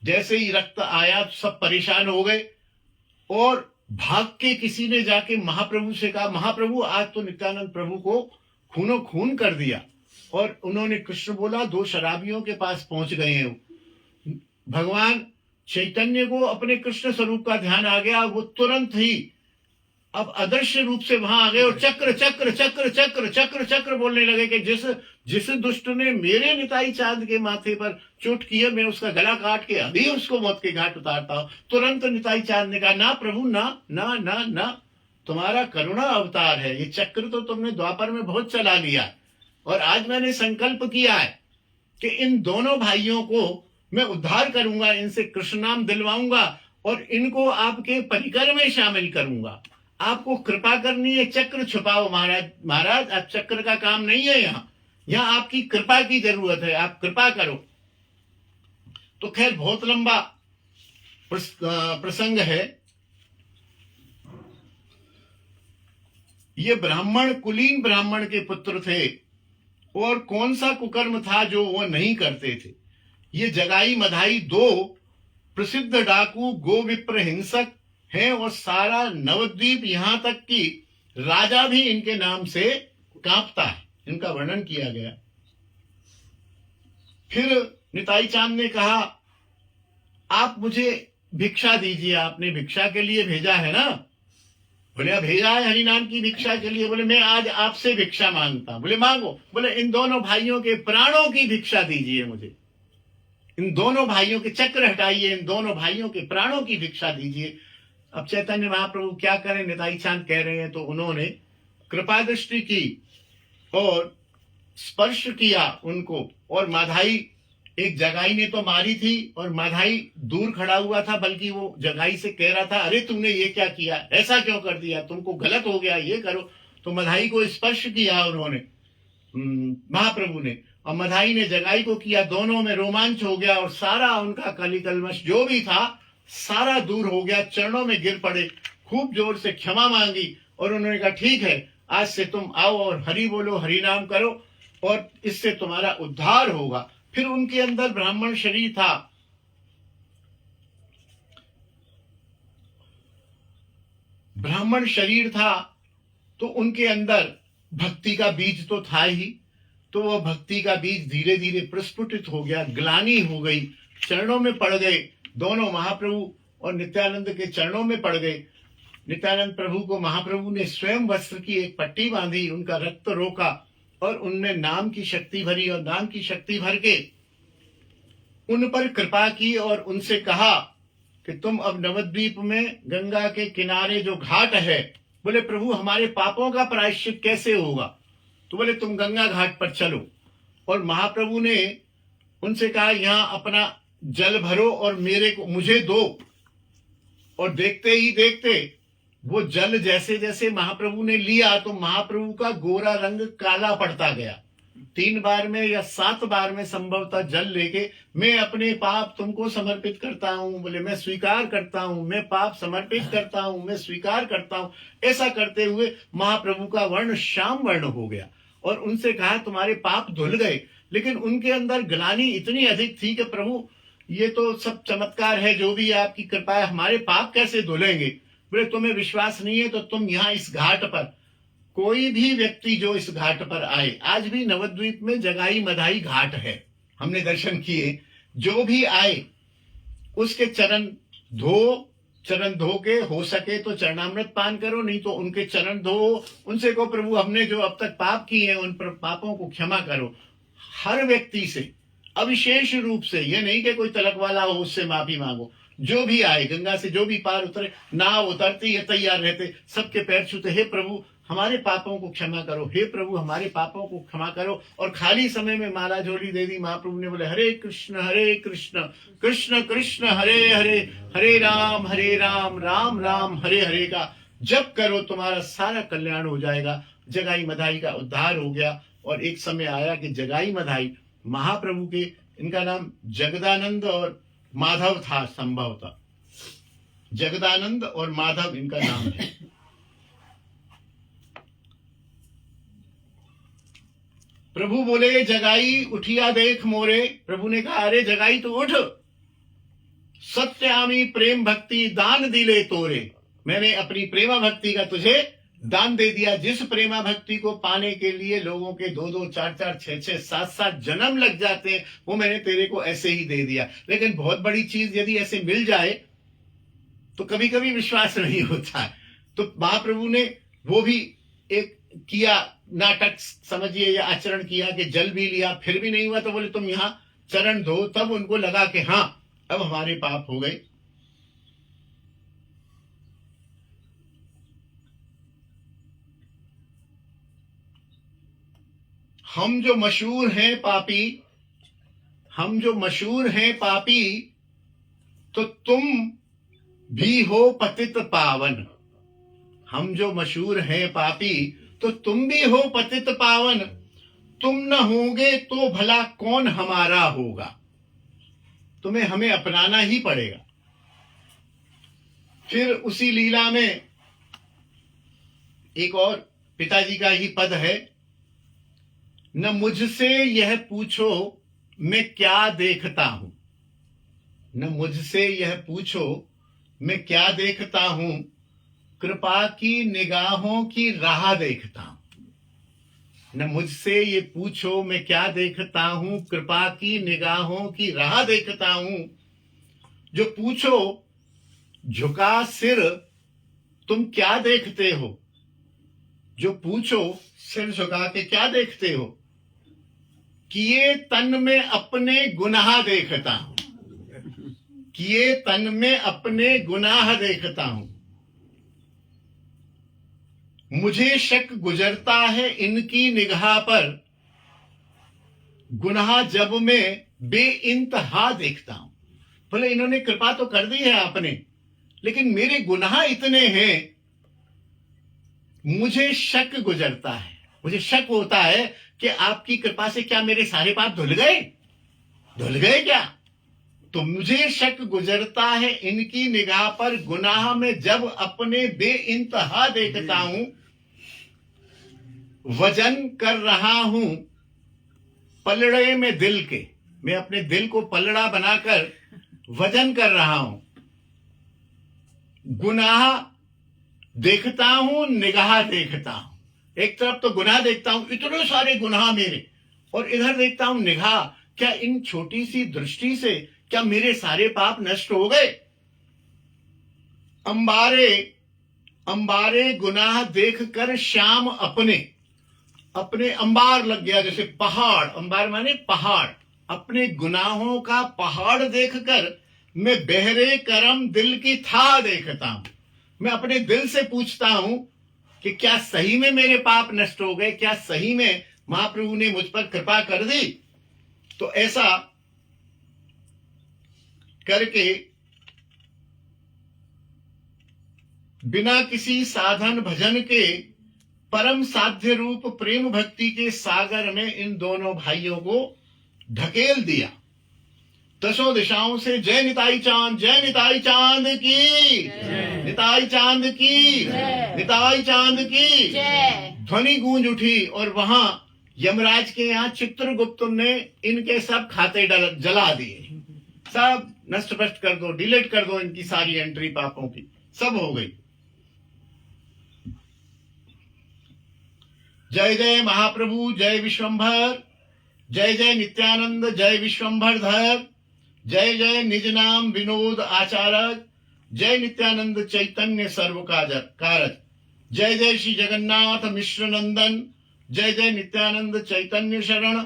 जैसे ही रक्त आया सब परेशान हो गए और भाग के किसी ने जाके महाप्रभु से कहा, महाप्रभु आज तो नित्यानंद प्रभु को खूनो खून कर दिया। और उन्होंने कृष्ण बोला, दो शराबियों के पास पहुंच गए हैं। भगवान चैतन्य को अपने कृष्ण स्वरूप का ध्यान आ गया, वो तुरंत ही अब अदृश्य रूप से वहां आ गए और चक्र चक्र चक्र चक्र चक्र चक्र बोलने लगे कि जिस दुष्ट ने मेरे निताई चांद के माथे पर चोट की है, मैं उसका गला काट के अभी उसको मौत के घाट उतारता हूं। तुरंत निताई चांद ने कहा, ना प्रभु ना ना ना ना, तुम्हारा करुणा अवतार है, ये चक्र तो तुमने द्वापर में बहुत चला लिया और आज मैंने संकल्प किया है कि इन दोनों भाइयों को मैं उद्धार करूंगा, इनसे कृष्ण नाम दिलवाऊंगा और इनको आपके परिकर में शामिल करूंगा। आपको कृपा करनी है, चक्र छुपाओ महाराज अब चक्र का काम नहीं है, यहाँ आपकी कृपा की जरूरत है, आप कृपा करो। तो खैर बहुत लंबा प्रसंग है। ये ब्राह्मण कुलीन ब्राह्मण के पुत्र थे और कौन सा कुकर्म था जो वो नहीं करते थे। ये जगाई मधाई दो प्रसिद्ध डाकू गो विप्र हिंसक हैं और सारा नवद्वीप यहां तक कि राजा भी इनके नाम से कांपता है। इनका वर्णन किया गया। फिर निताई चांद ने कहा, आप मुझे भिक्षा दीजिए, आपने भिक्षा के लिए भेजा है ना? बोले भेजा है हरिनाम की भिक्षा के लिए। बोले मैं आज आपसे भिक्षा मांगता हूं। बोले मांगो। बोले इन दोनों भाइयों के प्राणों की भिक्षा दीजिए मुझे, इन दोनों भाइयों के चक्र हटाइए, इन दोनों भाइयों के प्राणों की भिक्षा दीजिए। अब चैतन्य महाप्रभु क्या करें, निताई चांद कह रहे हैं तो उन्होंने कृपा दृष्टि की और स्पर्श किया उनको। और माधाई, एक जगाई ने तो मारी थी और माधाई दूर खड़ा हुआ था, बल्कि वो जगाई से कह रहा था, अरे तुमने ये क्या किया, ऐसा क्यों कर दिया, तुमको गलत हो गया, ये करो। तो मधाई को स्पर्श किया उन्होंने महाप्रभु ने, और मधाई ने जगाई को किया। दोनों में रोमांच हो गया और सारा उनका कलिकलमश जो भी था सारा दूर हो गया। चरणों में गिर पड़े, खूब जोर से क्षमा मांगी और उन्होंने कहा, ठीक है आज से तुम आओ और हरि बोलो, हरि नाम करो और इससे तुम्हारा उद्धार होगा। फिर उनके अंदर ब्राह्मण शरीर था, ब्राह्मण शरीर था तो उनके अंदर भक्ति का बीज तो था ही। तो वह भक्ति का बीज धीरे धीरे प्रस्फुटित हो गया, ग्लानि हो गई, चरणों में पड़ गए। दोनों महाप्रभु और नित्यानंद के चरणों में पड़ गए। नित्यानंद प्रभु को महाप्रभु ने स्वयं वस्त्र की एक पट्टी बांधी, उनका रक्त रोका और उनमें नाम की शक्ति भरी और नाम की शक्ति भर के उन पर कृपा की और उनसे कहा कि तुम अब नवद्वीप में गंगा के किनारे जो घाट है, बोले प्रभु हमारे पापों का प्रायश्चित कैसे होगा? तो बोले तुम गंगा घाट पर चलो। और महाप्रभु ने उनसे कहा, यहाँ अपना जल भरो और मुझे दो। और देखते ही देखते वो जल जैसे जैसे महाप्रभु ने लिया तो महाप्रभु का गोरा रंग काला पड़ता गया। 3 बार में या 7 बार में संभवतः जल लेके, मैं अपने पाप तुमको समर्पित करता हूं, बोले मैं स्वीकार करता हूं, मैं पाप समर्पित करता हूं, मैं स्वीकार करता हूं। ऐसा करते हुए महाप्रभु का वर्ण श्याम वर्ण हो गया और उनसे कहा तुम्हारे पाप धुल गए। लेकिन उनके अंदर ग्लानि इतनी अधिक थी कि प्रभु ये तो सब चमत्कार है, जो भी आपकी कृपा है, हमारे पाप कैसे धुलेंगे। बोले तुम्हें विश्वास नहीं है तो तुम यहाँ इस घाट पर, कोई भी व्यक्ति जो इस घाट पर आए, आज भी नवद्वीप में जगाई मधाई घाट है, हमने दर्शन किए, जो भी आए उसके चरण धो के हो सके तो चरणामृत पान करो, नहीं तो उनके चरण धो, उनसे कहो प्रभु हमने जो अब तक पाप किए हैं उन पर पापों को क्षमा करो। हर व्यक्ति से अविशेष रूप से, यह नहीं कि कोई तलक वाला हो उससे माफी मांगो, जो भी आए गंगा से जो भी पार उतरे, नाव उतरते ये तैयार रहते, सबके पैर छूते, हे प्रभु हमारे पापों को क्षमा करो, हे प्रभु हमारे पापों को क्षमा करो। और खाली समय में माला झोली दे दी। महाप्रभु ने बोले हरे कृष्ण कृष्ण कृष्ण हरे हरे, हरे राम राम राम हरे हरे का जप करो, तुम्हारा सारा कल्याण हो जाएगा। जगाई मधाई का उद्धार हो गया। और एक समय आया कि जगाई मधाई महाप्रभु के, इनका नाम जगदानंद और माधव था, संभवतः जगदानंद और माधव इनका नाम है। प्रभु बोले जगाई उठिया देख मोरे, प्रभु ने कहा अरे जगाई तो उठ, सत्यामी प्रेम भक्ति दान दिले तोरे, मैंने अपनी प्रेमा भक्ति का तुझे दान दे दिया। जिस प्रेमा भक्ति को पाने के लिए लोगों के 2-2 4-4 6-6 7-7 जन्म लग जाते हैं, वो मैंने तेरे को ऐसे ही दे दिया। लेकिन बहुत बड़ी चीज यदि ऐसे मिल जाए तो कभी कभी विश्वास नहीं होता है। तो महाप्रभु ने वो भी एक किया नाटक समझिए या आचरण किया कि जल भी लिया, फिर भी नहीं हुआ तो बोले तुम यहां चरण धो। तब उनको लगा कि हाँ अब हमारे पाप हो गए। हम जो मशहूर हैं पापी, हम जो मशहूर हैं पापी, तो तुम भी हो पतित पावन। हम जो मशहूर हैं पापी तो तुम भी हो पतित पावन। तुम न होगे तो भला कौन हमारा होगा, तुम्हें हमें अपनाना ही पड़ेगा। फिर उसी लीला में एक और पिताजी का ही पद है, न मुझसे यह पूछो मैं क्या देखता हूं, न मुझसे यह पूछो मैं क्या देखता हूं, कृपा की निगाहों की राह देखता हूं। न मुझसे ये पूछो मैं क्या देखता हूं, कृपा की निगाहों की राह देखता हूं। जो पूछो झुका सिर तुम क्या देखते हो, जो पूछो सिर झुका के क्या देखते हो, किए तन में अपने गुनाह देखता हूं, किए तन में अपने गुनाह देखता हूं। मुझे शक गुजरता है इनकी निगाह पर, गुनाह जब मैं बेइंतहा देखता हूं। बोले इन्होंने कृपा तो कर दी है आपने, लेकिन मेरे गुनाह इतने हैं, मुझे शक गुजरता है, मुझे शक होता है कि आपकी कृपा से क्या मेरे सारे पाप धुल गए, धुल गए क्या। तो मुझे शक गुजरता है इनकी निगाह पर, गुनाह में जब अपने बेइंतहा देखता हूं। वजन कर रहा हूं पलड़े में दिल के, मैं अपने दिल को पलड़ा बनाकर वजन कर रहा हूं। गुनाह देखता हूं, निगाह देखता हूं। एक तरफ तो गुनाह देखता हूं, इतने सारे गुनाह मेरे, और इधर देखता हूं निगाह, क्या इन छोटी सी दृष्टि से क्या मेरे सारे पाप नष्ट हो गए। अंबारे अंबारे गुनाह देखकर श्याम अपने अपने अंबार लग गया, जैसे पहाड़, अंबार माने पहाड़, अपने गुनाहों का पहाड़ देखकर मैं बहरे करम दिल की था देखता हूं। मैं अपने दिल से पूछता हूं कि क्या सही में मेरे पाप नष्ट हो गए, क्या सही में महाप्रभु ने मुझ पर कृपा कर दी। तो ऐसा करके बिना किसी साधन भजन के परम साध्य रूप प्रेम भक्ति के सागर में इन दोनों भाइयों को ढकेल दिया। दसों दिशाओं से जय निताई चांद की, निताई चांद की, निताई चांद की ध्वनि गूंज उठी। और वहां यमराज के यहाँ चित्रगुप्त ने इनके सब खाते जला दिए, सब नष्ट भ्रष्ट कर दो, डिलीट कर दो इनकी सारी एंट्री पापों की, सब हो गई। जय जय महाप्रभु, जय विश्वंभर, जय जय नित्यानंद, जय विश्वंभर धर, जय जय निज नाम विनोद आचारक, जय नित्यानंद चैतन्य सर्व कारक, जय जय श्री जगन्नाथ मिश्र नंदन, जय जय नित्यानंद चैतन्य शरण,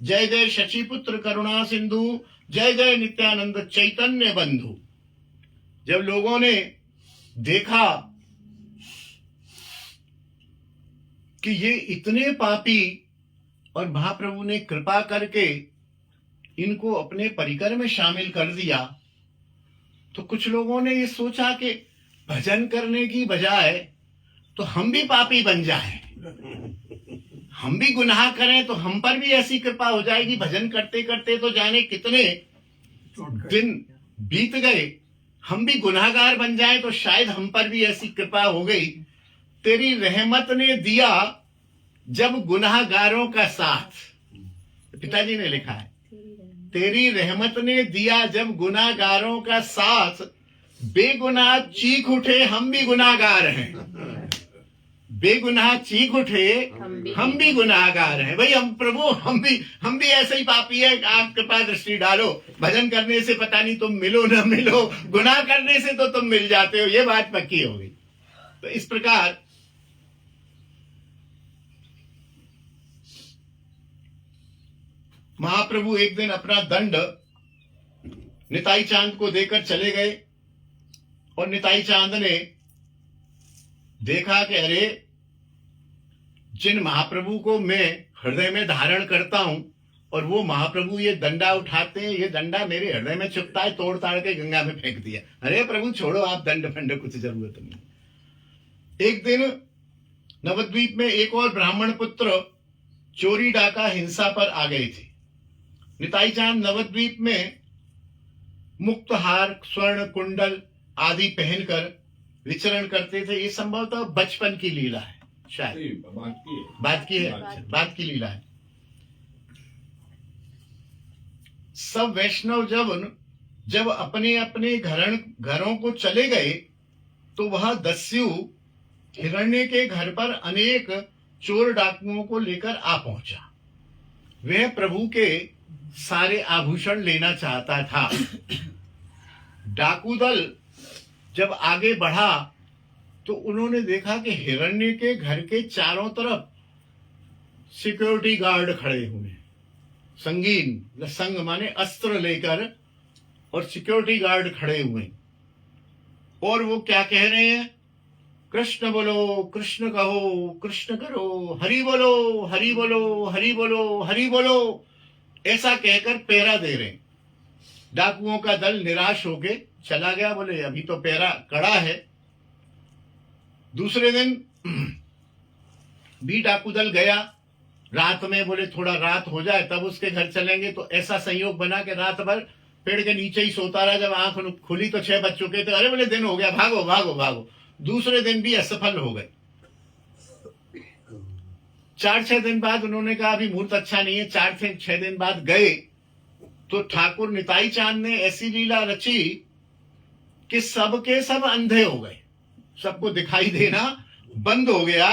जय जय शशिपुत्र करुणा सिंधु, जय जय नित्यानंद चैतन्य बंधु। जब लोगों ने देखा कि ये इतने पापी और महाप्रभु ने कृपा करके इनको अपने परिकर में शामिल कर दिया, तो कुछ लोगों ने ये सोचा कि भजन करने की बजाय तो हम भी पापी बन जाएं, हम भी गुनाह करें तो हम पर भी ऐसी कृपा हो जाएगी। भजन करते करते तो जाने कितने दिन बीत गए, हम भी गुनाहगार बन जाएं तो शायद हम पर भी ऐसी कृपा हो गई। तेरी रहमत ने दिया जब गुनाहगारों का साथ, पिताजी ने लिखा है, तेरी रहमत ने दिया जब गुनाहगारों का साथ, बेगुनाह चीख उठे हम भी गुनाहगार हैं, बेगुनाह चीख उठे हम भी गुनाहगार हैं। भाई हम प्रभु हम भी ऐसे ही पापी है, आप कृपा दृष्टि डालो। भजन करने से पता नहीं तुम मिलो न मिलो, गुनाह करने से तो तुम मिल जाते हो, ये बात पक्की हो गई। तो इस प्रकार महाप्रभु एक दिन अपना दंड निताई चांद को देकर चले गए और निताई चांद ने देखा कि अरे जिन महाप्रभु को मैं हृदय में धारण करता हूं और वो महाप्रभु ये दंडा उठाते हैं, ये दंडा मेरे हृदय में चुपता है, तोड़ ताड़ के गंगा में फेंक दिया। अरे प्रभु छोड़ो आप दंड फंड, कुछ जरूरत नहीं। एक दिन नवद्वीप में एक और ब्राह्मण पुत्र चोरी डाका हिंसा पर आ गए थे। निताई चांद नवद्वीप में मुक्त हार स्वर्ण कुंडल आदि पहनकर विचरण करते थे। ये संभवतः बचपन की लीला है, शायद बात की लीला है। सब वैष्णव जब अपने अपने घरों को चले गए तो वह दस्यु हिरण्य के घर पर अनेक चोर डाकुओं को लेकर आ पहुंचा। वह प्रभु के सारे आभूषण लेना चाहता था। डाकू दल जब आगे बढ़ा तो उन्होंने देखा कि हिरण्य के घर के चारों तरफ सिक्योरिटी गार्ड खड़े हुए हैं, संगीन, संग माने अस्त्र लेकर, और सिक्योरिटी गार्ड खड़े हुए। और वो क्या कह रहे हैं? कृष्ण बोलो, कृष्ण कहो, कृष्ण करो, हरि बोलो, हरि बोलो, हरि बोलो, हरि बोलो, ऐसा कहकर पहरा दे रहे। डाकुओं का दल निराश होके चला गया, बोले अभी तो पहरा कड़ा है। दूसरे दिन भी डाकू दल गया, रात में बोले थोड़ा रात हो जाए तब उसके घर चलेंगे। तो ऐसा संयोग बना कि रात भर पेड़ के नीचे ही सोता रहा। जब आंख खुली तो 6 बज चुके थे। अरे बोले दिन हो गया, भागो भागो भागो। दूसरे दिन भी असफल हो गए। 4-6 दिन बाद उन्होंने कहा अभी मुहूर्त अच्छा नहीं है। 4-6 दिन बाद गए तो ठाकुर निताई चांद ने ऐसी लीला रची कि सबके सब अंधे हो गए, सबको दिखाई देना बंद हो गया।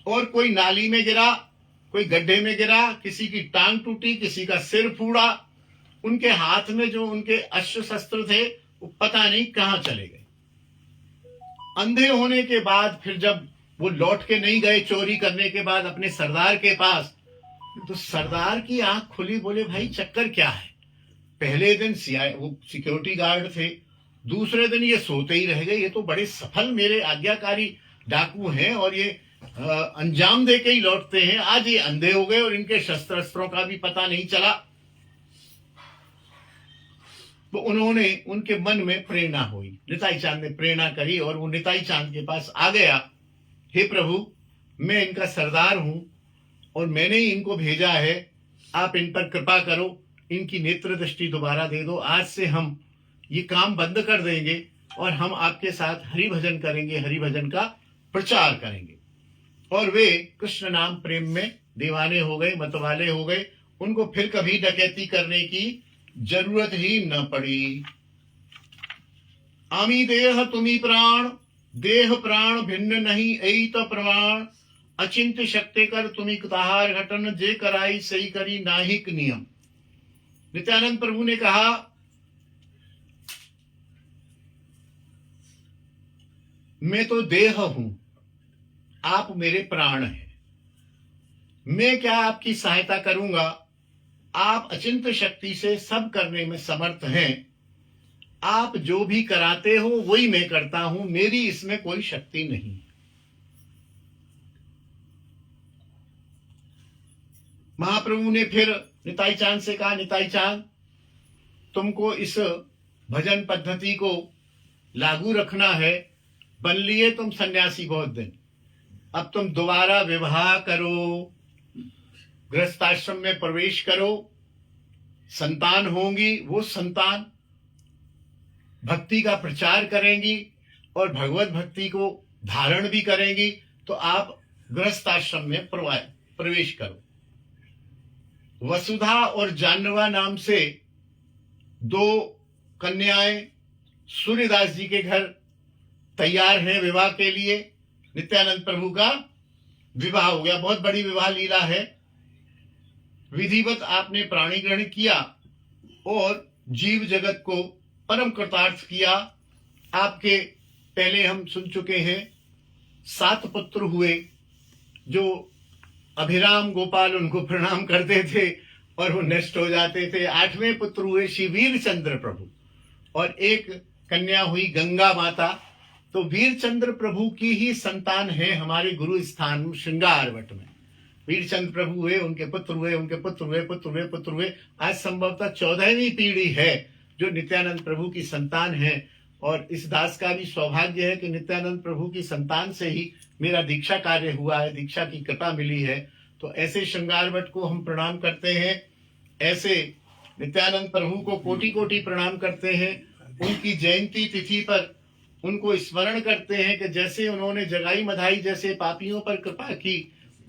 और कोई नाली में गिरा, कोई गड्ढे में गिरा, किसी की टांग टूटी, किसी का सिर फूड़ा। उनके हाथ में जो उनके अस्त्र शस्त्र थे वो पता नहीं कहां चले गए। अंधे होने के बाद फिर जब वो लौट के नहीं गए चोरी करने के बाद अपने सरदार के पास, तो सरदार की आंख खुली। बोले भाई चक्कर क्या है? पहले दिन वो सिक्योरिटी गार्ड थे, दूसरे दिन ये सोते ही रह गए। ये तो बड़े सफल मेरे आज्ञाकारी डाकू हैं और ये अंजाम दे के ही लौटते हैं। आज ये अंधे हो गए और इनके शस्त्र अस्त्रों का भी पता नहीं चला। तो उन्होंने उनके मन में प्रेरणा हुई, निताई चांद ने प्रेरणा करी और वो निताई चांद के पास आ गया। हे प्रभु, मैं इनका सरदार हूं और मैंने ही इनको भेजा है, आप इन पर कृपा करो, इनकी नेत्र दृष्टि दोबारा दे दो। आज से हम ये काम बंद कर देंगे और हम आपके साथ हरि भजन करेंगे, हरि भजन का प्रचार करेंगे। और वे कृष्ण नाम प्रेम में दीवाने हो गए, मतवाले हो गए। उनको फिर कभी डकैती करने की जरूरत ही न पड़ी। आमी देह तुम्ही प्राण, देह प्राण भिन्न नहीं एई तो प्रमाण। अचिंत शक्ति कर तुम्ही कुताहार घटन, जे कराई सही करी नाहिक नियम। नित्यानंद प्रभु ने कहा, मैं तो देह हूं, आप मेरे प्राण हैं। मैं क्या आपकी सहायता करूंगा? आप अचिंत शक्ति से सब करने में समर्थ हैं। आप जो भी कराते हो वही मैं करता हूं, मेरी इसमें कोई शक्ति नहीं। महाप्रभु ने फिर निताई चांद से कहा, निताई चांद, तुमको इस भजन पद्धति को लागू रखना है। बन लिए तुम सन्यासी बहुत दिन, अब तुम दोबारा विवाह करो, गृहस्थाश्रम में प्रवेश करो, संतान होंगी, वो संतान भक्ति का प्रचार करेंगी और भगवत भक्ति को धारण भी करेंगी, तो आप गृहस्थाश्रम में प्रवेश करो। वसुधा और जानवा नाम से दो कन्याएं सूर्यदास जी के घर तैयार हैं विवाह के लिए। नित्यानंद प्रभु का विवाह हो गया, बहुत बड़ी विवाह लीला है। विधिवत आपने प्राणी ग्रहण किया और जीव जगत को परम कृतार्थ किया। आपके पहले हम सुन चुके हैं 7 पुत्र हुए, जो अभिराम गोपाल उनको प्रणाम करते थे और वो नष्ट हो जाते थे। 8वें पुत्र हुए श्री वीरचंद्र प्रभु और एक कन्या हुई गंगा माता। तो वीरचंद्र प्रभु की ही संतान है हमारे गुरु स्थान श्रृंगारवट में। वीरचंद्र प्रभु हुए, उनके पुत्र हुए, उनके पुत्र हुए, पुत्र हुए, पुत्र हुए। आज संभवतः 14वीं पीढ़ी है जो नित्यानंद प्रभु की संतान है। और इस दास का भी सौभाग्य है कि नित्यानंद प्रभु की संतान से ही मेरा दीक्षा कार्य हुआ है, दीक्षा की कृपा मिली है। तो ऐसे श्रृंगारवट को हम प्रणाम करते हैं, ऐसे नित्यानंद प्रभु को कोटि कोटि प्रणाम करते हैं। उनकी जयंती तिथि पर उनको स्मरण करते हैं कि जैसे उन्होंने जगाई मधाई जैसे पापियों पर कृपा की,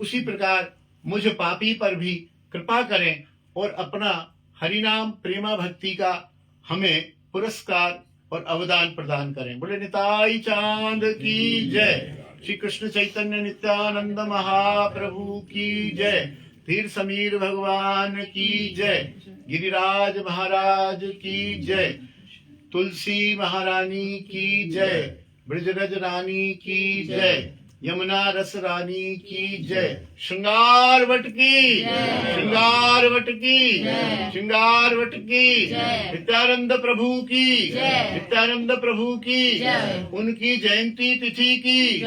उसी प्रकार मुझ पापी पर भी कृपा करें और अपना हरिनाम प्रेमा भक्ति का हमें पुरस्कार और अवदान प्रदान करें। बोले निताई चांद की जय। श्री कृष्ण चैतन्य नित्यानंद महाप्रभु की जय। धीर समीर भगवान की जय। गिरिराज महाराज की जय। तुलसी महारानी की जय। ब्रजरज रानी की जय। यमुना रस रानी की जय। श्रृंगारवट की, श्रृंगारवट की, श्रृंगारवट की, नित्यानंद प्रभु की, नित्यानंद प्रभु की, उनकी जयंती तिथि की,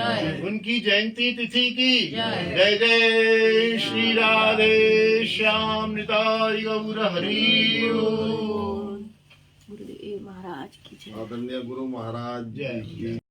उनकी जयंती तिथि की जय। जय श्री राधे श्याम निताई गौर हरि ओम। गुरुदेव महाराज की जय। आदरणीय गुरु महाराज जय। की